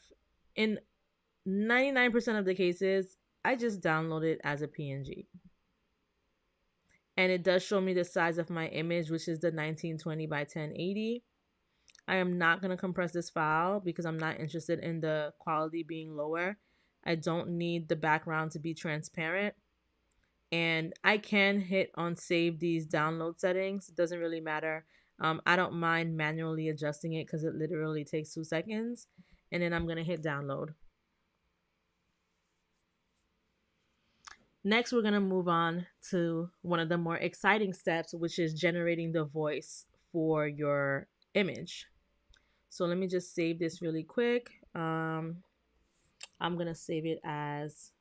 S1: In 99% of the cases, I just download it as a PNG. And it does show me the size of my image, which is the 1920 by 1080. I am not going to compress this file because I'm not interested in the quality being lower. I don't need the background to be transparent. And I can hit on save these download settings. It doesn't really matter. I don't mind manually adjusting it because it literally takes 2 seconds. And then I'm going to hit download. Next, we're going to move on to one of the more exciting steps, which is generating the voice for your image. So let me just save this really quick. I'm going to save it as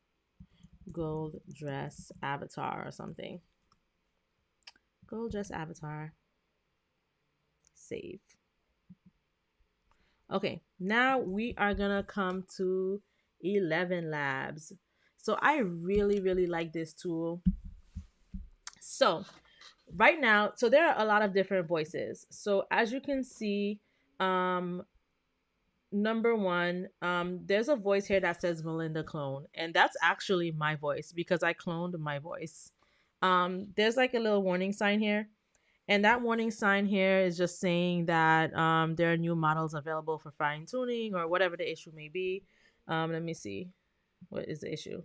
S1: gold dress avatar or something. Gold dress avatar. Save. Okay, now we are going to come to 11 Labs. So I really, really like this tool. So right now, so there are a lot of different voices. So as you can see, um, number one, there's a voice here that says Melinda clone, and that's actually my voice because I cloned my voice. There's like a little warning sign here, and that warning sign here is just saying that there are new models available for fine tuning or whatever the issue may be. Let me see. What is the issue?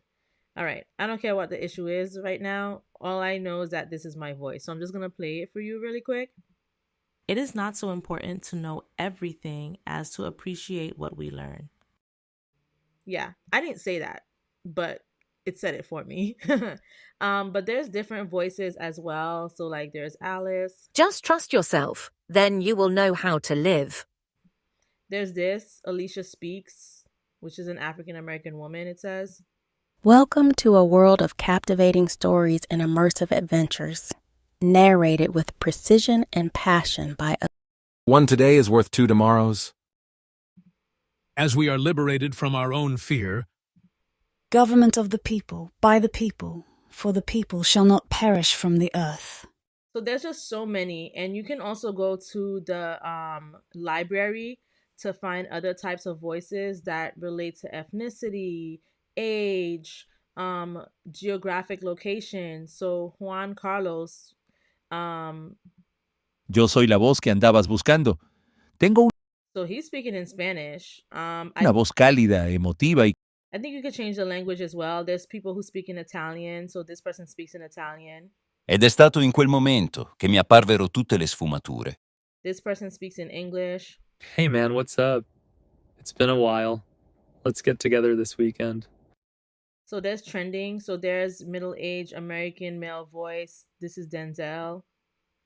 S1: All right. I don't care what the issue is right now. All I know is that this is my voice. So I'm just going to play it for you really quick. It is not so important to know everything as to appreciate what we learn. Yeah, I didn't say that, but it said it for me. But there's different voices as well. So like there's Alice.
S2: Just trust yourself, then you will know how to live.
S1: There's this, Alicia Speaks, which is an African American woman, it says.
S3: Welcome to a world of captivating stories and immersive adventures, narrated with precision and passion by
S4: One today is worth two tomorrows.
S5: As we are liberated from our own fear,
S6: government of the people, by the people, for the people shall not perish from the earth.
S1: So there's just so many, and you can also go to the library to find other types of voices that relate to ethnicity, age, geographic location. So Juan Carlos,
S7: Yo soy la voz que andabas buscando. Tengo
S1: so he's speaking in Spanish.
S7: una voz cálida, emotiva y
S1: I think you could change the language as well. There's people who speak in Italian, so this person speaks in Italian.
S8: Ed è stato in quel momento che mi apparvero tutte le sfumature.
S1: This person speaks in English.
S9: Hey man, what's up? It's been a while. Let's get together this weekend.
S1: So there's trending. So there's middle-aged American male voice. This is Denzel.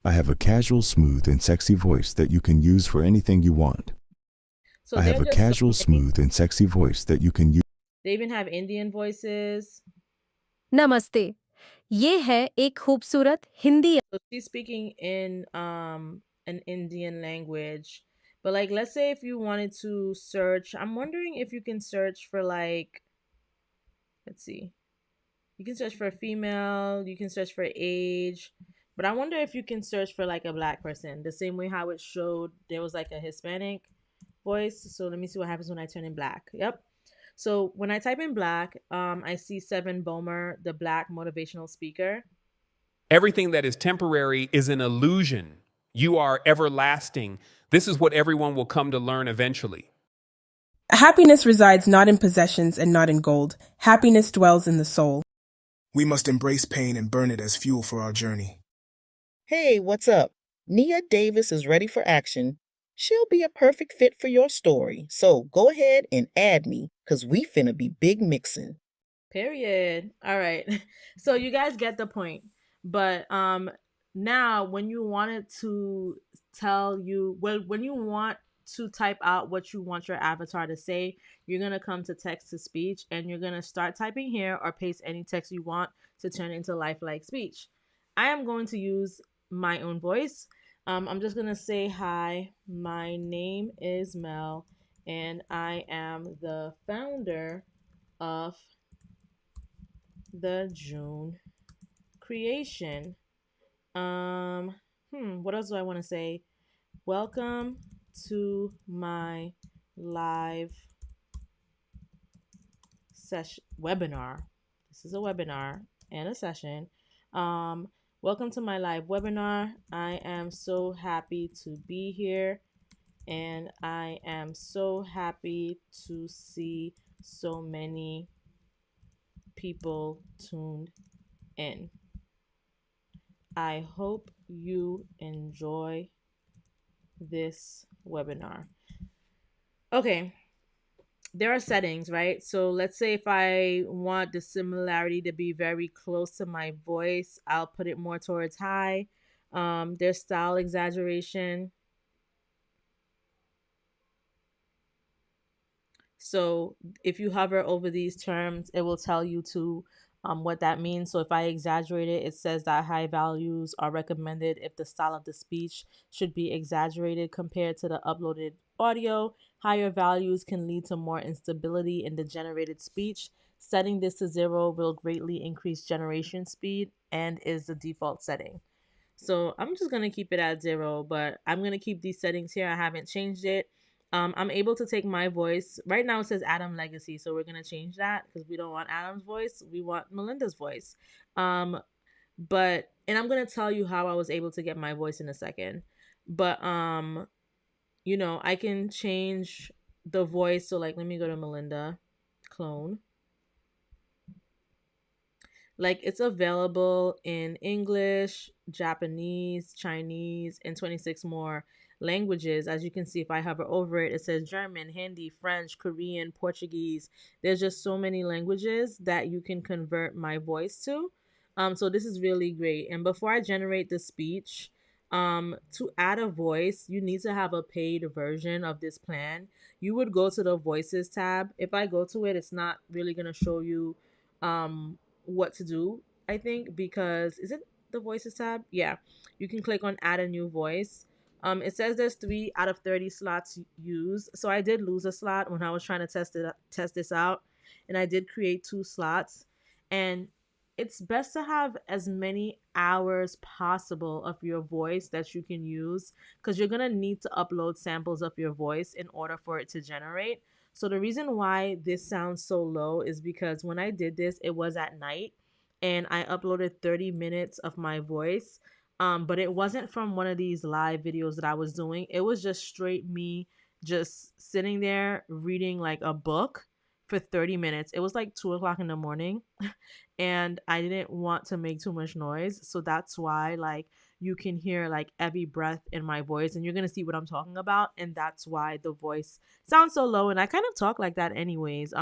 S10: I have a casual, smooth, and sexy voice that you can use for anything you want.
S1: So
S10: I have a casual, smooth, and sexy voice that you can use.
S1: They even have Indian voices.
S2: Namaste. ये है एक खूबसूरत Hindi.
S1: So she's speaking in an Indian language. But like, let's say if you wanted to search, I'm wondering if you can search for like, let's see. You can search for female, you can search for age. But I wonder if you can search for like a black person, the same way how it showed there was like a Hispanic voice. So let me see what happens when I turn in black. Yep. So when I type in black, I see Seven Bomer, the black motivational speaker.
S11: Everything that is temporary is an illusion. You are everlasting. This is what everyone will come to learn eventually.
S12: Happiness resides not in possessions and not in gold. Happiness dwells in the soul.
S13: We must embrace pain and burn it as fuel for our journey.
S14: Hey, what's up? Nia Davis is ready for action. She'll be a perfect fit for your story. So go ahead and add me, because we finna be big mixing.
S1: Period. All right. So you guys get the point. But now when you wanted to when you want to type out what you want your avatar to say, you're going to come to text to speech and you're going to start typing here or paste any text you want to turn into lifelike speech. I am going to use my own voice. I'm just going to say, hi, my name is Mel, and I am the founder of the June creation. What else do I want to say? Welcome to my live session webinar. This is a webinar and a session. Welcome to my live webinar. I am so happy to be here, and I am so happy to see so many people tuned in. I hope you enjoy this webinar. Okay, there are settings, right? So let's say if I want the similarity to be very close to my voice, I'll put it more towards high. There's style exaggeration. So if you hover over these terms, it will tell you to what that means. So if I exaggerate it, it says that high values are recommended if the style of the speech should be exaggerated compared to the uploaded audio. Higher values can lead to more instability in the generated speech. Setting this to 0 will greatly increase generation speed and is the default setting. So I'm just going to keep it at 0, but I'm going to keep these settings here. I haven't changed it. I'm able to take my voice. Right now it says Adam Legacy, so we're going to change that because we don't want Adam's voice. We want Melinda's voice. And I'm going to tell you how I was able to get my voice in a second. But, I can change the voice. So like, let me go to Melinda, clone. Like, it's available in English, Japanese, Chinese, and 26 more languages. As you can see, if I hover over it, it says German, Hindi, French, Korean, Portuguese. There's just so many languages that you can convert my voice to. So this is really great. And before I generate the speech, to add a voice, you need to have a paid version of this plan. You would go to the Voices tab. If I go to it, it's not really going to show you what to do, I think, because is it the Voices tab? Yeah, you can click on add a new voice. It says there's 3 out of 30 slots used, so I did lose a slot when I was trying to test this out, and I did create 2 slots. And it's best to have as many hours possible of your voice that you can use, because you're gonna need to upload samples of your voice in order for it to generate. So the reason why this sounds so low is because when I did this, it was at night and I uploaded 30 minutes of my voice. But it wasn't from one of these live videos that I was doing. It was just straight me just sitting there reading like a book for 30 minutes. It was like 2 o'clock in the morning and I didn't want to make too much noise. So that's why like you can hear like every breath in my voice and you're going to see what I'm talking about. And that's why the voice sounds so low. And I kind of talk like that anyways.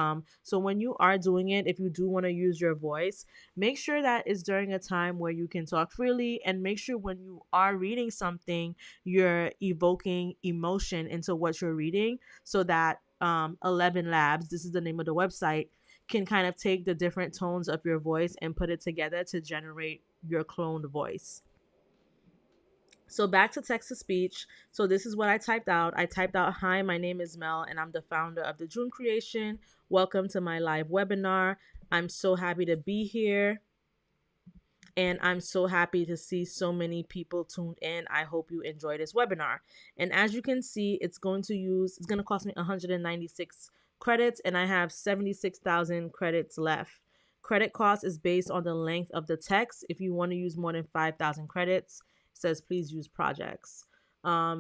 S1: So when you are doing it, if you do want to use your voice, make sure that it's during a time where you can talk freely, and make sure when you are reading something, you're evoking emotion into what you're reading, so that 11 Labs, this is the name of the website, can kind of take the different tones of your voice and put it together to generate your cloned voice. So back to text to speech. So this is what I typed out. I typed out, hi, my name is Mel and I'm the founder of the June Creation. Welcome to my live webinar. I'm so happy to be here. And I'm so happy to see so many people tuned in. I hope you enjoy this webinar. And as you can see, it's going to cost me 196 credits, and I have 76,000 credits left. Credit cost is based on the length of the text. If you want to use more than 5,000 credits, it says please use projects.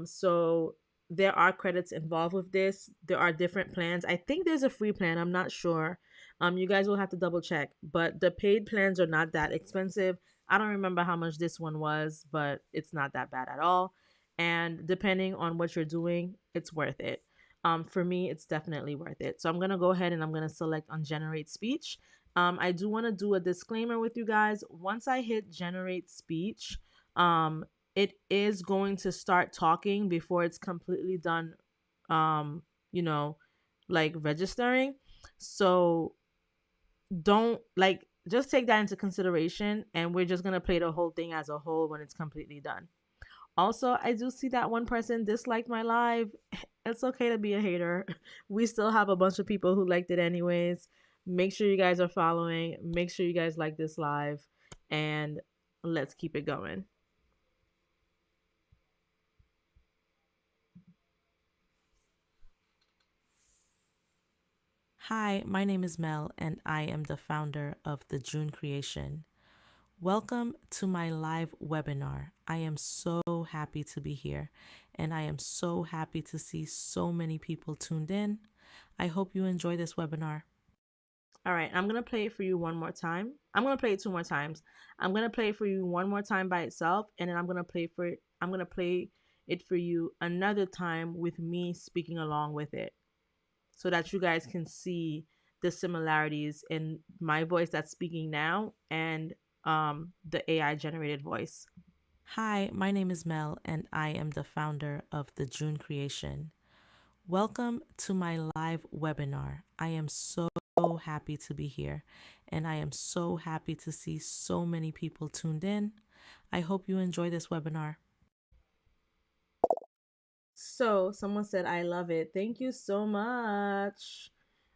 S1: So there are credits involved with this. There are different plans. I think there's a free plan. I'm not sure. You guys will have to double check, but the paid plans are not that expensive. I don't remember how much this one was, but it's not that bad at all. And depending on what you're doing, it's worth it. For me, it's definitely worth it. So I'm going to go ahead and I'm going to select on generate speech. I do want to do a disclaimer with you guys. Once I hit generate speech, it is going to start talking before it's completely done, like registering. So don't just take that into consideration, and we're just going to play the whole thing as a whole when it's completely done. Also, I do see that one person disliked my live. It's okay to be a hater. We still have a bunch of people who liked it anyways. Make sure you guys are following. Make sure you guys like this live, and let's keep it going. Hi, my name is Mel, and I am the founder of the June Creation. Welcome to my live webinar. I am so happy to be here, and I am so happy to see so many people tuned in. I hope you enjoy this webinar. All right, I'm going to play it for you one more time. I'm going to play it 2 more times. I'm going to play it for you one more time by itself, and then I'm going to play it for you another time with me speaking along with it, so that you guys can see the similarities in my voice that's speaking now and the AI generated voice. Hi, my name is Mel, and I am the founder of the June Creation. Welcome to my live webinar. I am so happy to be here, and I am so happy to see so many people tuned in. I hope you enjoy this webinar. So someone said, I love it. Thank you so much.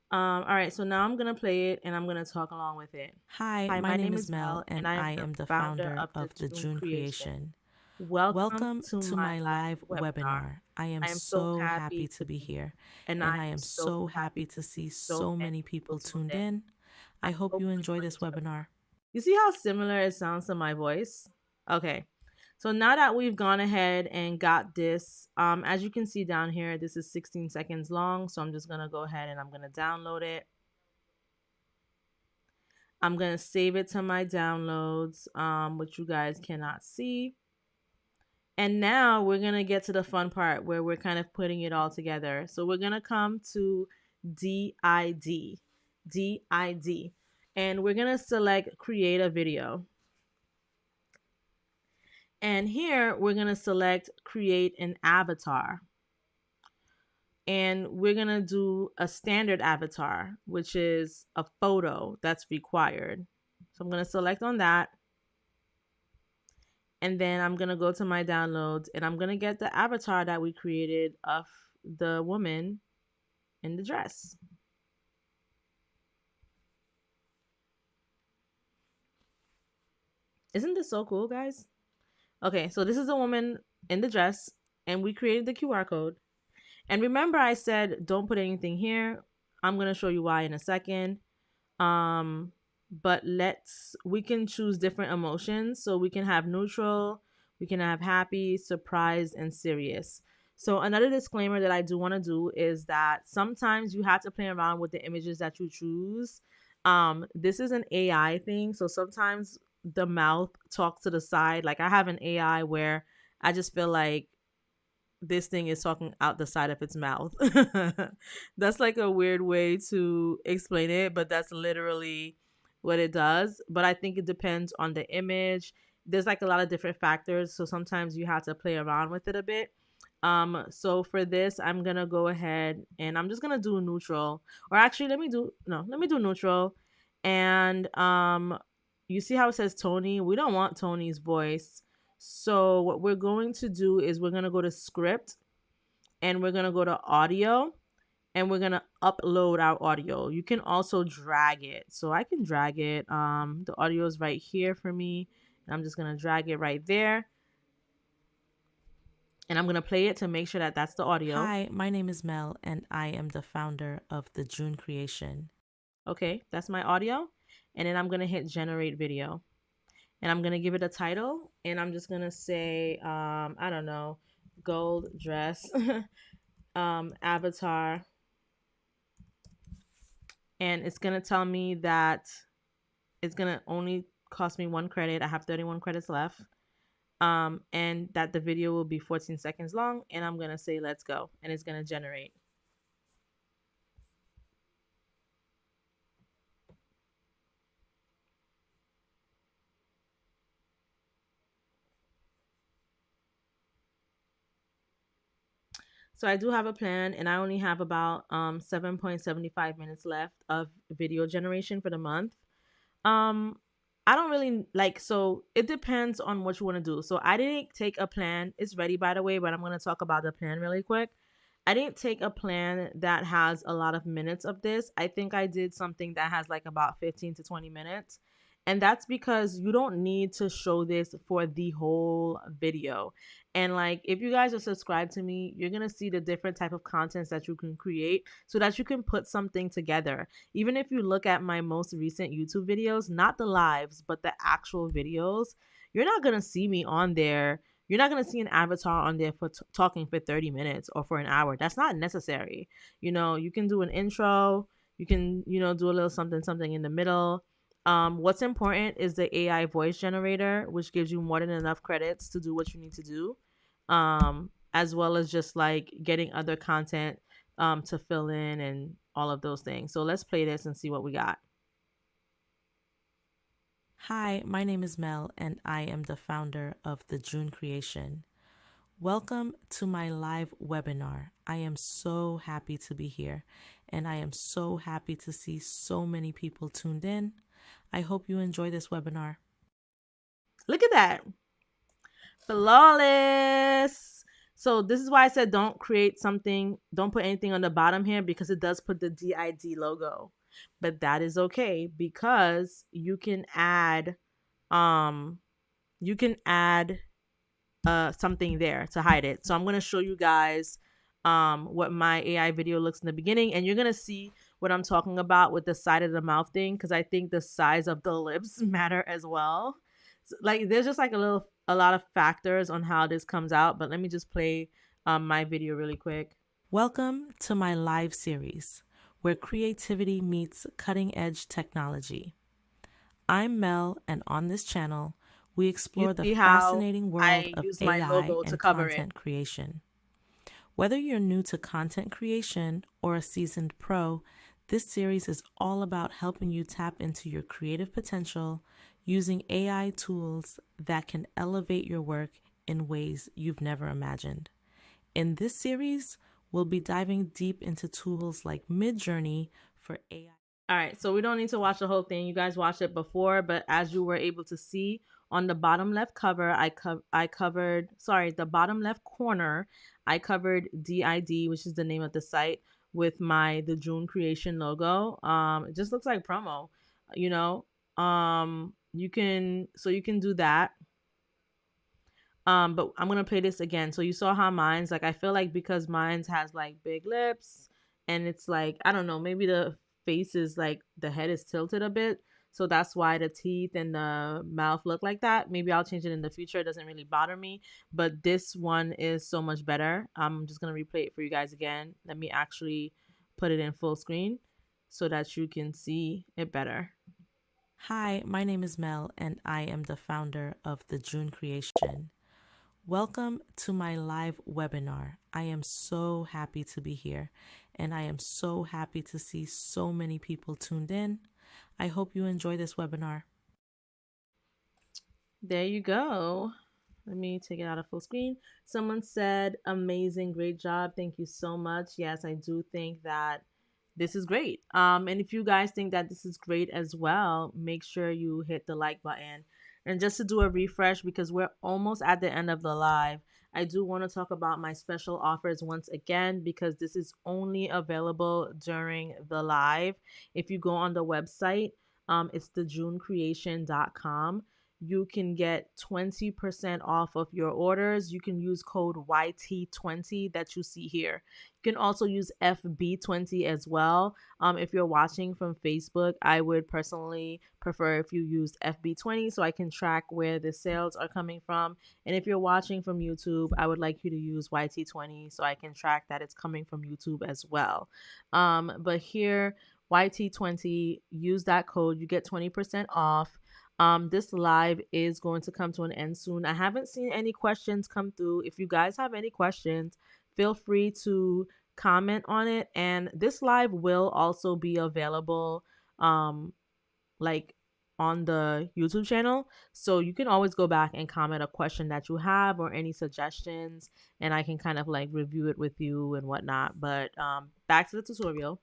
S1: All right, so now I'm going to play it and I'm going to talk along with it. Hi, my name is Mel, and I am the founder of the June Creation. Welcome to my live webinar. I am so happy to be here, and I am so happy to see so many people tuned in. I hope you enjoy this webinar. You see how similar it sounds to my voice? Okay, so now that we've gone ahead and got this, as you can see down here, this is 16 seconds long, so I'm just gonna go ahead and I'm gonna download it. I'm gonna save it to my downloads, which you guys cannot see. And now we're going to get to the fun part where we're kind of putting it all together. So we're going to come to DID, and we're going to select create a video. And here we're going to select create an avatar. And we're going to do a standard avatar, which is a photo that's required. So I'm going to select on that. And then I'm going to go to my downloads and I'm going to get the avatar that we created of the woman in the dress. Isn't this so cool, guys? Okay, so this is a woman in the dress and we created the QR code. And remember I said don't put anything here. I'm going to show you why in a second. But we can choose different emotions. So we can have neutral, we can have happy, surprised, and serious. So another disclaimer that I do want to do is that sometimes you have to play around with the images that you choose. This is an AI thing. So sometimes the mouth talks to the side. Like I have an AI where I just feel like this thing is talking out the side of its mouth. That's like a weird way to explain it, but that's literally what it does. But I think it depends on the image. There's like a lot of different factors, so sometimes you have to play around with it a bit. So for this, I'm gonna go ahead and I'm just gonna do neutral, or actually let me do neutral. And you see how it says Tony? We don't want Tony's voice. So what we're going to do is we're going to go to script and we're going to go to audio and we're going to upload our audio. You can also drag it. So I can drag it. The audio is right here for me. And I'm just going to drag it right there. And I'm going to play it to make sure that that's the audio. Hi, my name is Mel and I am the founder of the June Creation. Okay, that's my audio. And then I'm going to hit generate video. And I'm going to give it a title. And I'm just going to say, I don't know, gold dress, avatar. And it's going to tell me that it's going to only cost me 1 credit. I have 31 credits left. And that the video will be 14 seconds long. And I'm going to say, let's go. And it's going to generate. So I do have a plan and I only have about 7.75 minutes left of video generation for the month. I don't really so it depends on what you want to do. So I didn't take a plan. It's ready, by the way, but I'm going to talk about the plan really quick. I didn't take a plan that has a lot of minutes of this. I think I did something that has like about 15 to 20 minutes. And that's because you don't need to show this for the whole video. And like, if you guys are subscribed to me, you're going to see the different type of contents that you can create so that you can put something together. Even if you look at my most recent YouTube videos, not the lives, but the actual videos, you're not going to see me on there. You're not going to see an avatar on there for talking for 30 minutes or for an hour. That's not necessary. You know, you can do an intro. You can, do a little something in the middle. What's important is the AI voice generator, which gives you more than enough credits to do what you need to do, as well as just like getting other content to fill in and all of those things. So let's play this and see what we got. Hi, my name is Mel and I am the founder of the June Creation. Welcome to my live webinar. I am so happy to be here and I am so happy to see so many people tuned in. I hope you enjoy this webinar. Look at that. Flawless. So this is why I said don't create something, don't put anything on the bottom here because it does put the DID logo. But that is okay because you can add something there to hide it. So I'm going to show you guys what my AI video looks in the beginning, and you're going to see what I'm talking about with the side of the mouth thing, because I think the size of the lips matter as well. So, like, there's just like a lot of factors on how this comes out, but let me just play my video really quick. Welcome to my live series where creativity meets cutting edge technology. I'm Mel, and on this channel we explore the fascinating world of AI and content creation. Whether you're new to content creation or a seasoned pro, this series is all about helping you tap into your creative potential using AI tools that can elevate your work in ways you've never imagined. In this series, we'll be diving deep into tools like MidJourney for AI. All right, so we don't need to watch the whole thing. You guys watched it before, but as you were able to see on the bottom left cover, the bottom left corner, I covered DID, which is the name of the site, with the June Creation logo. It just looks like promo, you know. You can do that. But I'm gonna play this again. So you saw how mine's like, I feel like because mine's has like big lips, and it's like, I don't know, maybe the face is like, the head is tilted a bit, so that's why the teeth and the mouth look like that. Maybe I'll change it in the future. It doesn't really bother me, but this one is so much better. I'm just gonna replay it for you guys again. Let me actually put it in full screen so that you can see it better. Hi, my name is Mel, and I am the founder of the June Creation. Welcome to my live webinar. I am so happy to be here, and I am so happy to see so many people tuned in. I hope you enjoy this webinar. There you go. Let me take it out of full screen. Someone said, amazing, great job. Thank you so much. Yes, I do think that this is great. And if you guys think that this is great as well, make sure you hit the like button. And just to do a refresh, because we're almost at the end of the live, I do want to talk about my special offers once again, because this is only available during the live. If you go on the website, it's thejunecreation.com. You can get 20% off of your orders. You can use code YT20 that you see here. You can also use FB20 as well. If you're watching from Facebook, I would personally prefer if you use FB20 so I can track where the sales are coming from. And if you're watching from YouTube, I would like you to use YT20 so I can track that it's coming from YouTube as well. But here, YT20, use that code. You get 20% off. This live is going to come to an end soon. I haven't seen any questions come through. If you guys have any questions, feel free to comment on it. And this live will also be available like on the YouTube channel. So you can always go back and comment a question that you have or any suggestions, and I can kind of like review it with you and whatnot. But back to the tutorial.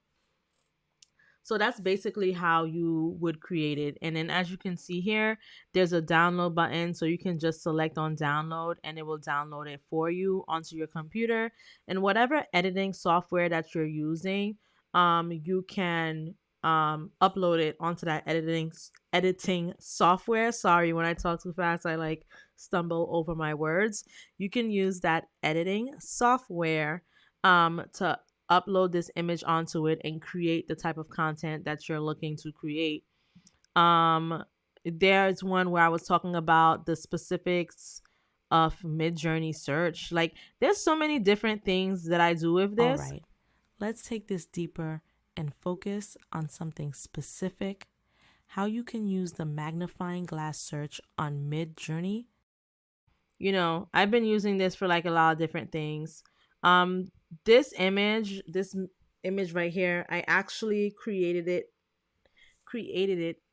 S1: So that's basically how you would create it. And then as you can see here, there's a download button. So you can just select on download and it will download it for you onto your computer. And whatever editing software that you're using, you can upload it onto that editing software. Sorry, when I talk too fast, I like stumble over my words. You can use that editing software to upload this image onto it and create the type of content that you're looking to create. There's one where I was talking about the specifics of MidJourney search. Like, there's so many different things that I do with this. All right, let's take this deeper and focus on something specific: how you can use the magnifying glass search on MidJourney. You know, I've been using this for like a lot of different things. This image right here, I actually created it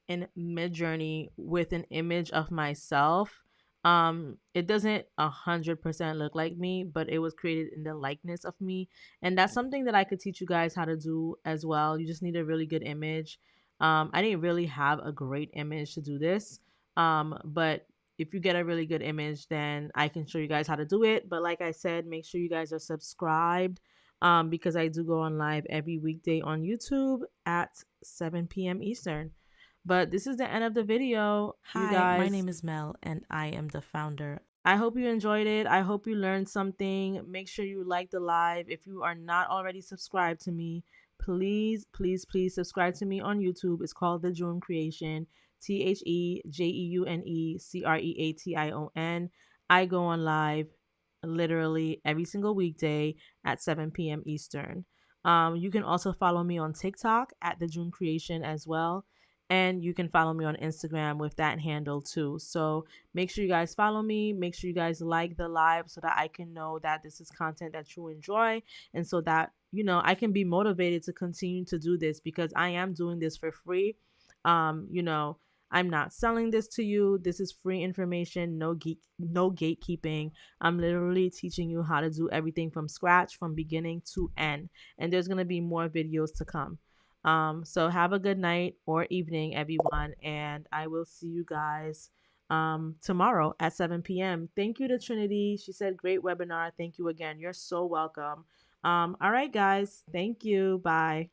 S1: in MidJourney with an image of myself. It doesn't 100% look like me, but it was created in the likeness of me, and that's something that I could teach you guys how to do as well. You just need a really good image. I didn't really have a great image to do this, but if you get a really good image, then I can show you guys how to do it. But like I said, make sure you guys are subscribed, because I do go on live every weekday on YouTube at 7 p.m. Eastern. But this is the end of the video. Hi, my name is Mel, and I am the founder I hope you enjoyed it. I hope you learned something. Make sure you like the live. If you are not already subscribed to me, please, please, please subscribe to me on YouTube. It's called The June Creation. TheJeuneCreation. I go on live literally every single weekday at 7 p.m. Eastern. You can also follow me on TikTok at The June Creation as well. And you can follow me on Instagram with that handle too. So make sure you guys follow me. Make sure you guys like the live so that I can know that this is content that you enjoy. And so that, I can be motivated to continue to do this because I am doing this for free. I'm not selling this to you. This is free information, no gatekeeping. I'm literally teaching you how to do everything from scratch, from beginning to end. And there's going to be more videos to come. So have a good night or evening, everyone, and I will see you guys tomorrow at 7 p.m. Thank you to Trinity. She said, great webinar. Thank you again. You're so welcome. All right, guys. Thank you. Bye.